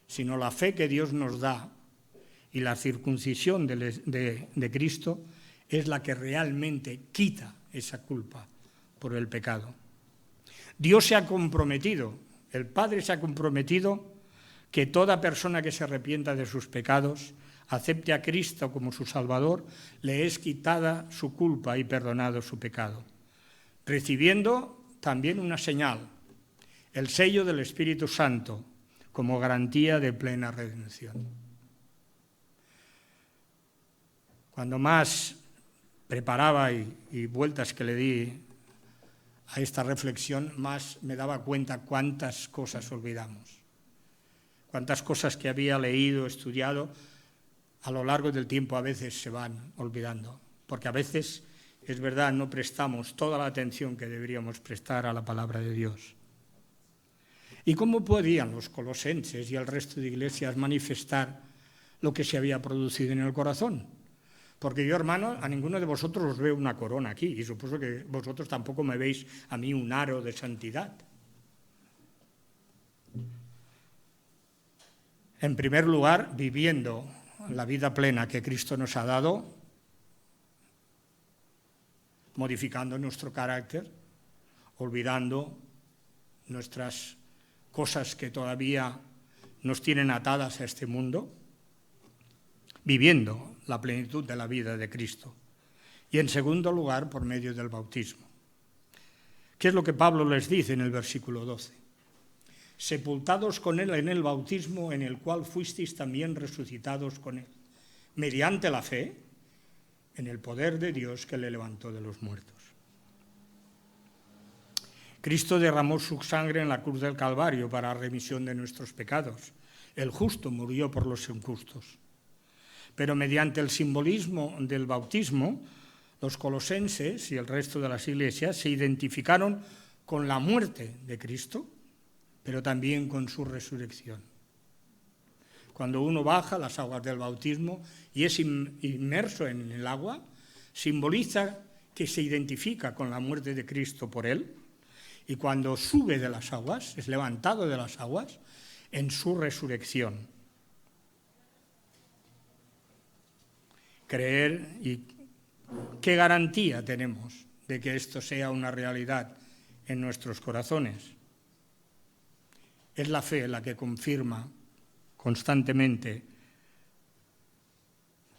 sino la fe que Dios nos da, y la circuncisión de Cristo es la que realmente quita esa culpa por el pecado. Dios se ha comprometido, el Padre se ha comprometido que toda persona que se arrepienta de sus pecados, acepte a Cristo como su Salvador, le es quitada su culpa y perdonado su pecado, recibiendo también una señal, el sello del Espíritu Santo, como garantía de plena redención. Cuando más preparaba y vueltas que le di a esta reflexión, más me daba cuenta cuántas cosas olvidamos, cuántas cosas que había leído, estudiado, a lo largo del tiempo a veces se van olvidando, porque a veces, es verdad, no prestamos toda la atención que deberíamos prestar a la palabra de Dios. ¿Y cómo podían los colosenses y el resto de iglesias manifestar lo que se había producido en el corazón? Porque yo, hermano, a ninguno de vosotros os veo una corona aquí, y supongo que vosotros tampoco me veis a mí un aro de santidad. En primer lugar, viviendo la vida plena que Cristo nos ha dado, modificando nuestro carácter, olvidando nuestras cosas que todavía nos tienen atadas a este mundo, viviendo la plenitud de la vida de Cristo. Y en segundo lugar, por medio del bautismo. ¿Qué es lo que Pablo les dice en el versículo 12? Sepultados con él en el bautismo en el cual fuisteis también resucitados con él, mediante la fe en el poder de Dios que le levantó de los muertos. Cristo derramó su sangre en la cruz del Calvario para remisión de nuestros pecados. El justo murió por los injustos. Pero mediante el simbolismo del bautismo, los colosenses y el resto de las iglesias se identificaron con la muerte de Cristo, pero también con su resurrección. Cuando uno baja las aguas del bautismo y es inmerso en el agua, simboliza que se identifica con la muerte de Cristo por él, y cuando sube de las aguas, es levantado de las aguas, en su resurrección. Creer, y qué garantía tenemos de que esto sea una realidad en nuestros corazones. Es la fe la que confirma constantemente,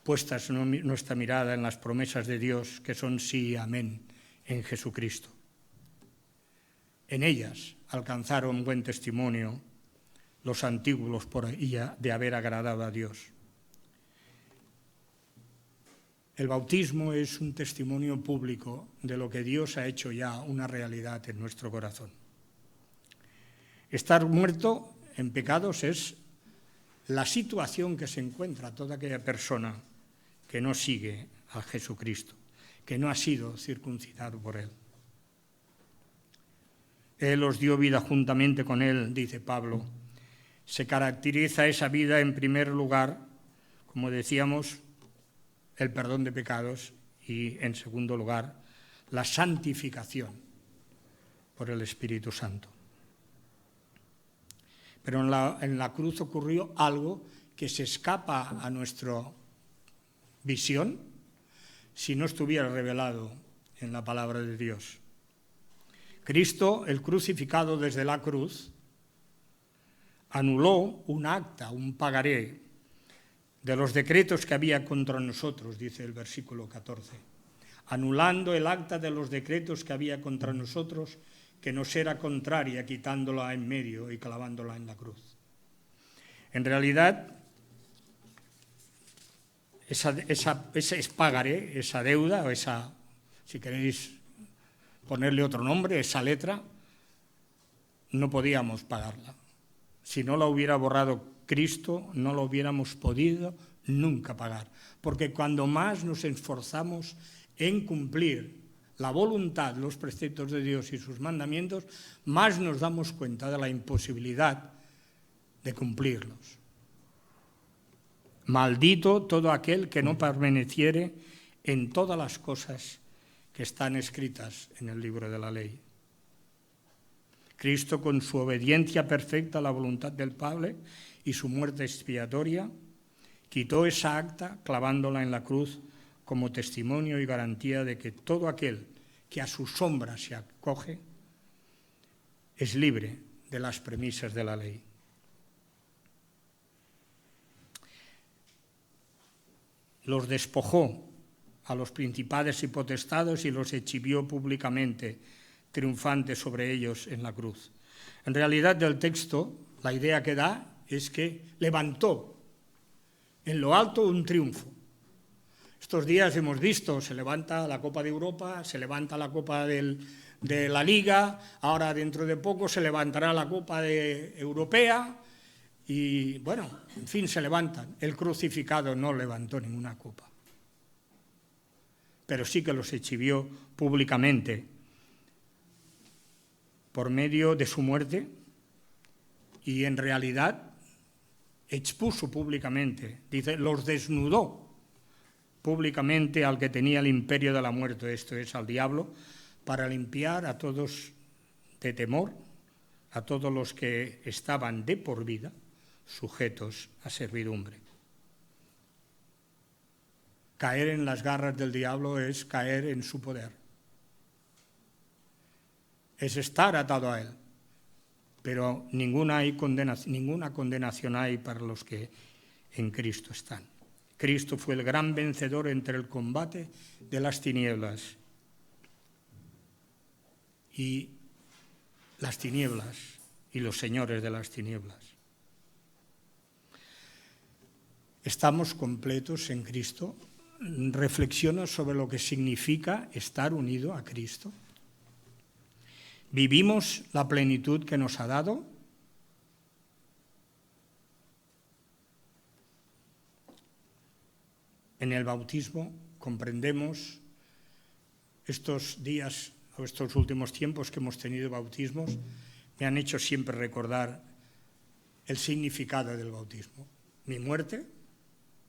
puestas nuestra mirada en las promesas de Dios, que son sí y amén en Jesucristo. En ellas alcanzaron buen testimonio los antiguos por ella de haber agradado a Dios. El bautismo es un testimonio público de lo que Dios ha hecho ya una realidad en nuestro corazón. Estar muerto en pecados es la situación que se encuentra toda aquella persona que no sigue a Jesucristo, que no ha sido circuncidado por Él. Él os dio vida juntamente con Él, dice Pablo. Se caracteriza esa vida en primer lugar, como decíamos, el perdón de pecados y, en segundo lugar, la santificación por el Espíritu Santo. Pero en la cruz ocurrió algo que se escapa a nuestra visión si no estuviera revelado en la palabra de Dios. Cristo, el crucificado desde la cruz, anuló un acta, un pagaré de los decretos que había contra nosotros, dice el versículo 14, anulando el acta de los decretos que había contra nosotros, que nos era contraria, quitándola en medio y clavándola en la cruz. En realidad, ese pagaré, esa deuda, o esa, si queréis ponerle otro nombre, esa letra, no podíamos pagarla. si no la hubiera borrado Cristo, no lo hubiéramos podido nunca pagar. Porque cuando más nos esforzamos en cumplir la voluntad, los preceptos de Dios y sus mandamientos, más nos damos cuenta de la imposibilidad de cumplirlos. Maldito todo aquel que no permaneciere en todas las cosas que están escritas en el libro de la ley. Cristo, con su obediencia perfecta a la voluntad del Padre y su muerte expiatoria, quitó esa acta clavándola en la cruz como testimonio y garantía de que todo aquel que a su sombra se acoge es libre de las premisas de la ley. Los despojó a los principados y potestades y los exhibió públicamente, triunfante sobre ellos en la cruz. En realidad, del texto, la idea que da es que levantó en lo alto un triunfo. Estos días hemos visto, se levanta la Copa de Europa, se levanta la Copa de la Liga, ahora dentro de poco se levantará la Copa Europea y, bueno, en fin, se levantan. El crucificado no levantó ninguna copa, pero sí que los exhibió públicamente por medio de su muerte y en realidad expuso públicamente, dice, los desnudó públicamente al que tenía el imperio de la muerte, esto es, al diablo, para limpiar a todos de temor, a todos los que estaban de por vida sujetos a servidumbre. Caer en las garras del diablo es caer en su poder, es estar atado a él, pero ninguna condenación hay para los que en Cristo están. Cristo fue el gran vencedor entre el combate de las tinieblas y los señores de las tinieblas. ¿Estamos completos en Cristo? ¿Reflexiona sobre lo que significa estar unido a Cristo? ¿Vivimos la plenitud que nos ha dado? En el bautismo comprendemos estos días o estos últimos tiempos que hemos tenido bautismos, me han hecho siempre recordar el significado del bautismo. Mi muerte,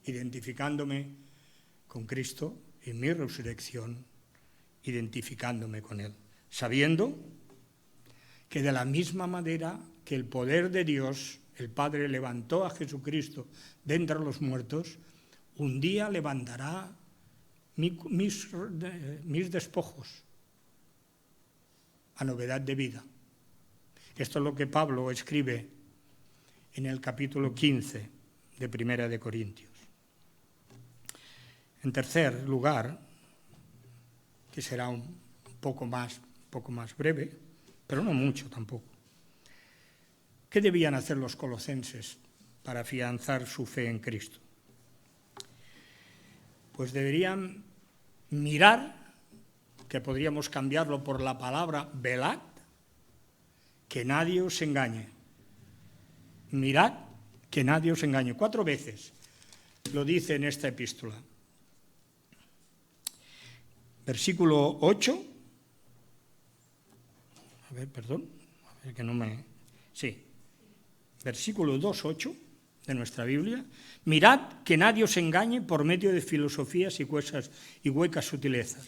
identificándome con Cristo, y mi resurrección, identificándome con Él, sabiendo que de la misma manera que el poder de Dios, el Padre, levantó a Jesucristo de entre los muertos, un día levantará mis despojos a novedad de vida. Esto es lo que Pablo escribe en el capítulo 15 de Primera de Corintios. En tercer lugar, que será un poco más breve, pero no mucho tampoco. ¿Qué debían hacer los colosenses para afianzar su fe en Cristo? Pues deberían mirar, que podríamos cambiarlo por la palabra velad, que nadie os engañe. Mirad, que nadie os engañe. 4 veces lo dice en esta epístola. Versículo 8. Versículo 2:8 de nuestra Biblia. Mirad que nadie os engañe por medio de filosofías y huecas sutilezas.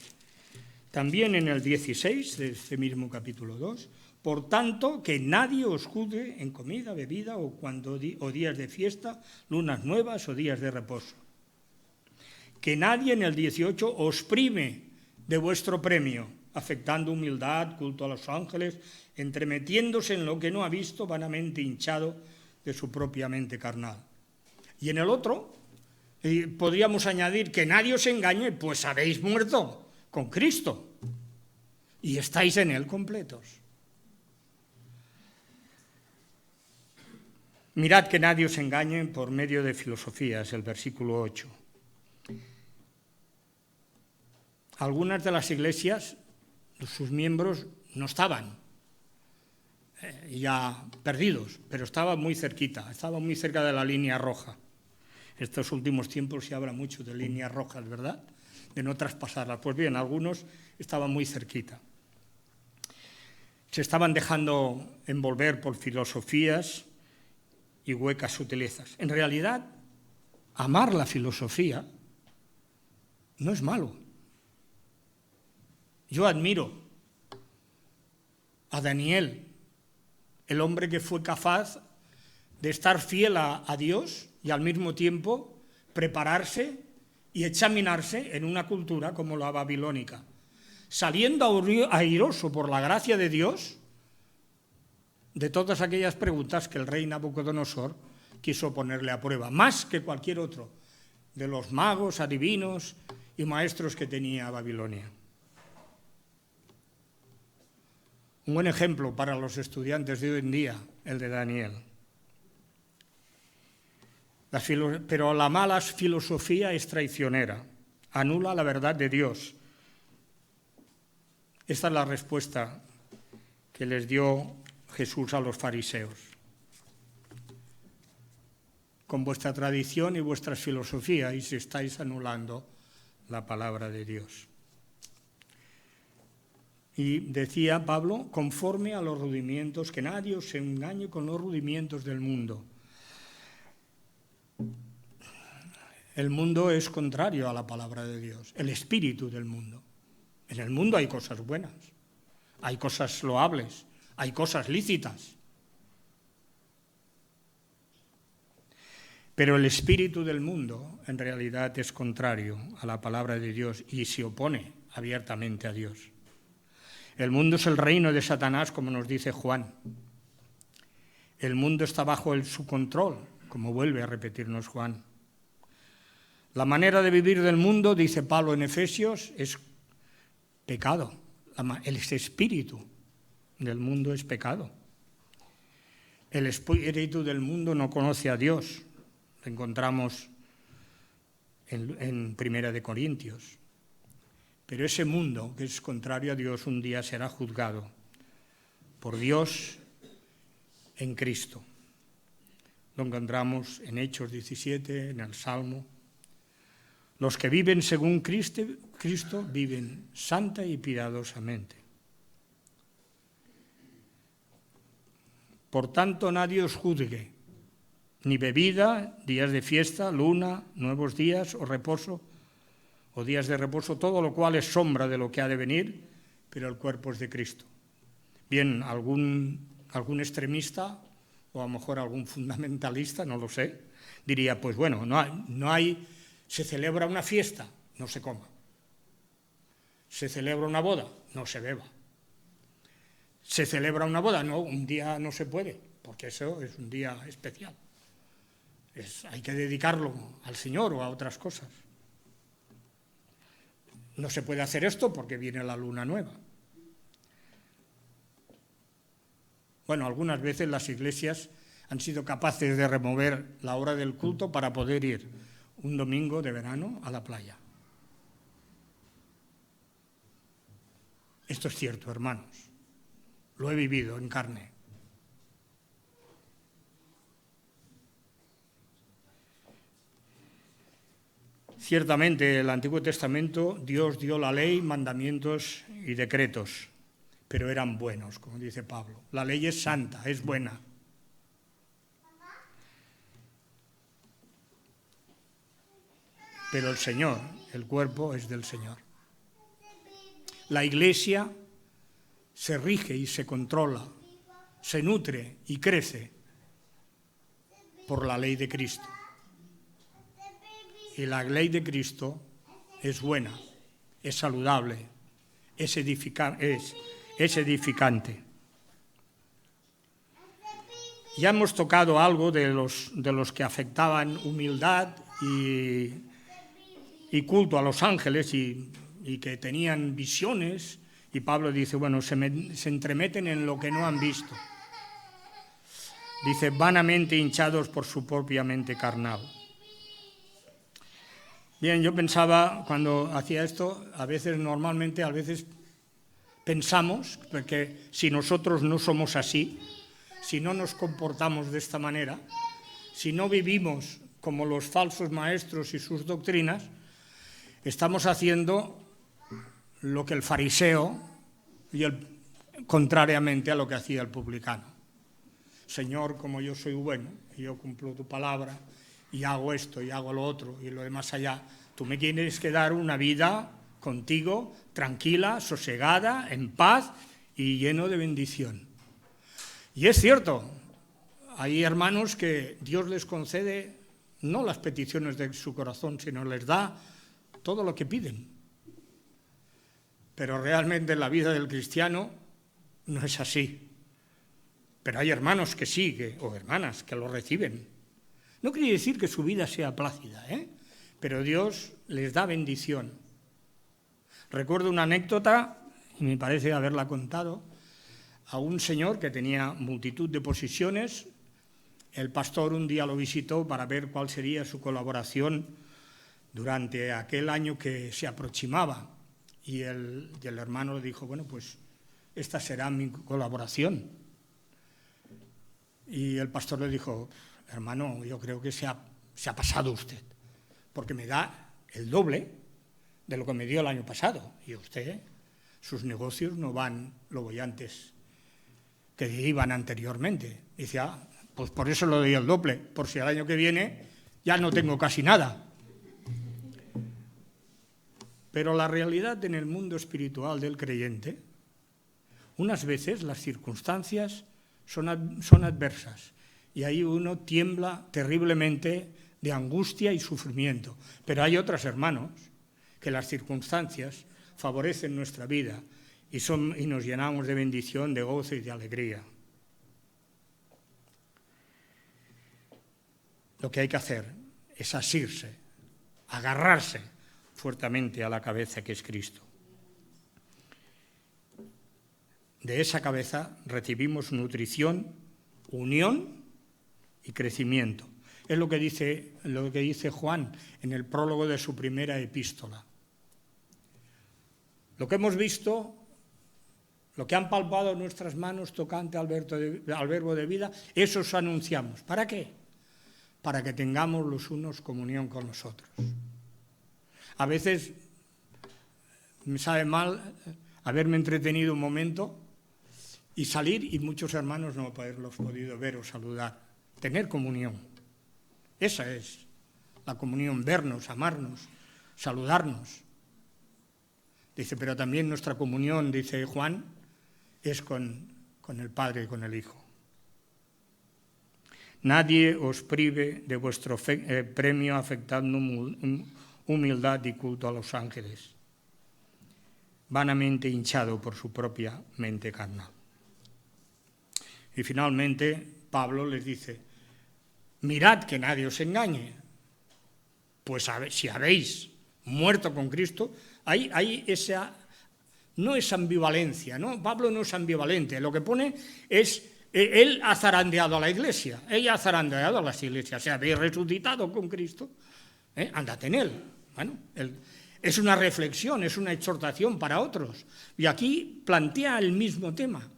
También en el 16 de este mismo capítulo 2. Por tanto, que nadie os juzgue en comida, bebida o días de fiesta, lunas nuevas o días de reposo. Que nadie en el 18 os prime de vuestro premio, afectando humildad, culto a los ángeles, entremetiéndose en lo que no ha visto, vanamente hinchado de su propia mente carnal. Y en el otro, podríamos añadir que nadie os engañe, pues habéis muerto con Cristo y estáis en Él completos. Mirad que nadie os engañe por medio de filosofías, el versículo 8. Algunas de las iglesias, sus miembros no estaban ya perdidos, pero estaban muy cerquita, estaban muy cerca de la línea roja. Estos últimos tiempos se habla mucho de líneas rojas, ¿verdad? De no traspasarlas. Pues bien, algunos estaban muy cerquita. Se estaban dejando envolver por filosofías y huecas sutilezas. En realidad, amar la filosofía no es malo. Yo admiro a Daniel, el hombre que fue capaz de estar fiel a Dios y al mismo tiempo prepararse y examinarse en una cultura como la babilónica, saliendo airoso por la gracia de Dios de todas aquellas preguntas que el rey Nabucodonosor quiso ponerle a prueba, más que cualquier otro de los magos, adivinos y maestros que tenía Babilonia. Un buen ejemplo para los estudiantes de hoy en día, el de Daniel. Pero la mala filosofía es traicionera, anula la verdad de Dios. Esta es la respuesta que les dio Jesús a los fariseos. Con vuestra tradición y vuestras filosofías estáis anulando la palabra de Dios. Y decía Pablo, conforme a los rudimientos, que nadie os engañe con los rudimientos del mundo. El mundo es contrario a la palabra de Dios, el espíritu del mundo. En el mundo hay cosas buenas, hay cosas loables, hay cosas lícitas. Pero el espíritu del mundo en realidad es contrario a la palabra de Dios y se opone abiertamente a Dios. El mundo es el reino de Satanás, como nos dice Juan. El mundo está bajo su control, como vuelve a repetirnos Juan. La manera de vivir del mundo, dice Pablo en Efesios, es pecado. El espíritu del mundo es pecado. El espíritu del mundo no conoce a Dios. Lo encontramos en Primera de Corintios. Pero ese mundo que es contrario a Dios un día será juzgado por Dios en Cristo. Lo encontramos en Hechos 17, en el Salmo. Los que viven según Cristo viven santa y piadosamente. Por tanto, nadie os juzgue, ni bebida, días de fiesta, luna, nuevos días o reposo, o días de reposo, todo lo cual es sombra de lo que ha de venir, pero el cuerpo es de Cristo. Bien, algún extremista, o a lo mejor algún fundamentalista, no lo sé, diría, pues bueno, se celebra una fiesta, no se coma. Se celebra una boda, no se beba. Se celebra una boda, no, un día no se puede, porque eso es un día especial. Hay que dedicarlo al Señor o a otras cosas. No se puede hacer esto porque viene la luna nueva. Bueno, algunas veces las iglesias han sido capaces de remover la hora del culto para poder ir un domingo de verano a la playa. Esto es cierto, hermanos. Lo he vivido en carne. Ciertamente, en el Antiguo Testamento, Dios dio la ley, mandamientos y decretos, pero eran buenos, como dice Pablo. La ley es santa, es buena. Pero el Señor, el cuerpo es del Señor. La Iglesia se rige y se controla, se nutre y crece por la ley de Cristo. Y la ley de Cristo es buena, es saludable, es edificante. Ya hemos tocado algo de los que afectaban humildad y culto a los ángeles y que tenían visiones, y Pablo dice, bueno, se entremeten en lo que no han visto. Dice, vanamente hinchados por su propia mente carnal. Bien, yo pensaba, cuando hacía esto, a veces pensamos que si nosotros no somos así, si no nos comportamos de esta manera, si no vivimos como los falsos maestros y sus doctrinas, estamos haciendo lo que el fariseo contrariamente a lo que hacía el publicano. Señor, como yo soy bueno y yo cumplo tu palabra y hago esto y hago lo otro y lo demás allá, tú me tienes que dar una vida contigo tranquila, sosegada, en paz y lleno de bendición. Y es cierto, hay hermanos que Dios les concede no las peticiones de su corazón, sino les da todo lo que piden. Pero realmente la vida del cristiano no es así. Pero hay hermanos que sí, o hermanas que lo reciben. No quiere decir que su vida sea plácida, pero Dios les da bendición. Recuerdo una anécdota, y me parece haberla contado, a un señor que tenía multitud de posesiones. El pastor un día lo visitó para ver cuál sería su colaboración durante aquel año que se aproximaba. Y el hermano le dijo, bueno, pues esta será mi colaboración. Y el pastor le dijo, hermano, yo creo que se ha pasado usted, porque me da el doble de lo que me dio el año pasado. Y usted, sus negocios no van lo bollantes que iban anteriormente. Dice, pues por eso lo doy el doble, por si el año que viene ya no tengo casi nada. Pero la realidad en el mundo espiritual del creyente, unas veces las circunstancias son adversas y ahí uno tiembla terriblemente de angustia y sufrimiento. Pero hay otros hermanos que las circunstancias favorecen nuestra vida y nos llenamos de bendición, de gozo y de alegría. Lo que hay que hacer es asirse, agarrarse fuertemente a la cabeza que es Cristo. De esa cabeza recibimos nutrición, unión y crecimiento. Es lo que dice Juan en el prólogo de su primera epístola. Lo que hemos visto, lo que han palpado nuestras manos tocante al verbo de vida, eso os anunciamos. ¿Para qué? Para que tengamos los unos comunión con los otros. A veces me sabe mal haberme entretenido un momento y salir y muchos hermanos no haberlos podido ver o saludar. Tener comunión. Esa es la comunión, vernos, amarnos, saludarnos. Dice, pero también nuestra comunión, dice Juan, es con el Padre y con el Hijo. Nadie os prive de vuestro premio afectando humildad y culto a los ángeles, vanamente hinchado por su propia mente carnal. Y finalmente, Pablo les dice, mirad que nadie os engañe, pues si habéis muerto con Cristo, hay esa, no es ambivalencia, ¿no? Pablo no es ambivalente, lo que pone es, él ha zarandeado a la iglesia, ella ha zarandeado a las iglesias, si habéis resucitado con Cristo, andad en él. Bueno, es una reflexión, es una exhortación para otros. Y aquí plantea el mismo tema.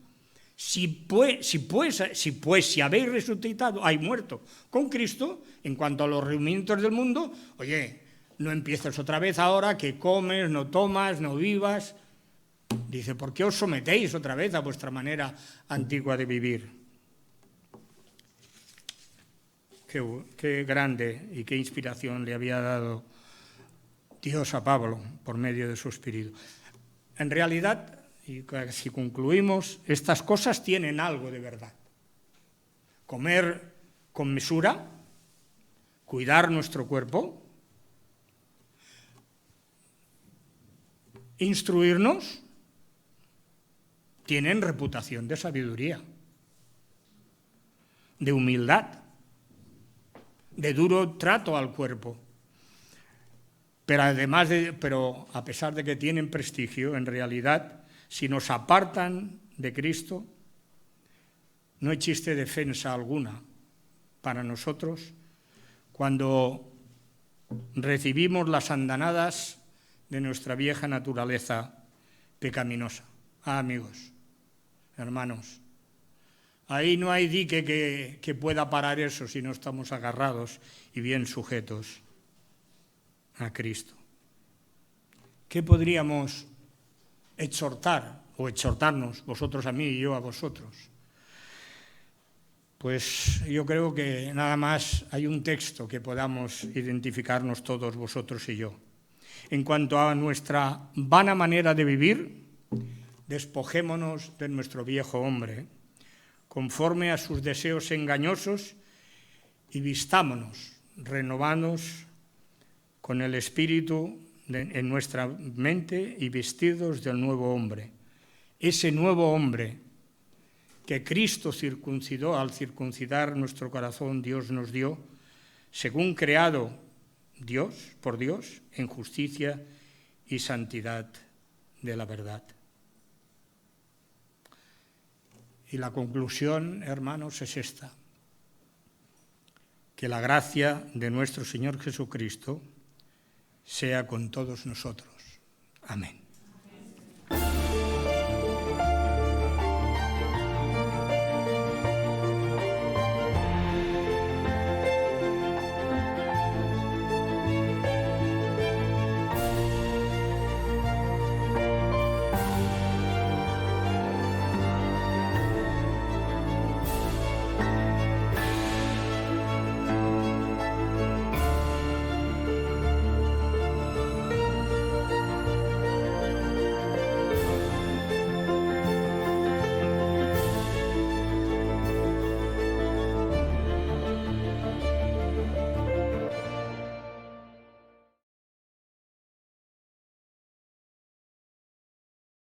Si habéis resucitado, hay muerto con Cristo, en cuanto a los reunimientos del mundo, oye, no empieces otra vez ahora que comes, no tomas, no vivas. Dice, ¿por qué os sometéis otra vez a vuestra manera antigua de vivir? Qué grande y qué inspiración le había dado Dios a Pablo por medio de su Espíritu. En realidad, y si concluimos, estas cosas tienen algo de verdad. Comer con mesura, cuidar nuestro cuerpo, instruirnos, tienen reputación de sabiduría, de humildad, de duro trato al cuerpo. Pero a pesar de que tienen prestigio, en realidad, si nos apartan de Cristo, no existe defensa alguna para nosotros cuando recibimos las andanadas de nuestra vieja naturaleza pecaminosa. amigos, hermanos, ahí no hay dique que pueda parar eso si no estamos agarrados y bien sujetos a Cristo. ¿Qué podríamos exhortar o exhortarnos, vosotros a mí y yo a vosotros? Pues yo creo que nada más hay un texto que podamos identificarnos todos, vosotros y yo. En cuanto a nuestra vana manera de vivir, despojémonos de nuestro viejo hombre, conforme a sus deseos engañosos, y vistámonos, renovados con el Espíritu en nuestra mente y vestidos del nuevo hombre. Ese nuevo hombre que Cristo circuncidó al circuncidar nuestro corazón, Dios nos dio, según creado por Dios, en justicia y santidad de la verdad. Y la conclusión, hermanos, es esta: que la gracia de nuestro Señor Jesucristo sea con todos nosotros. Amén.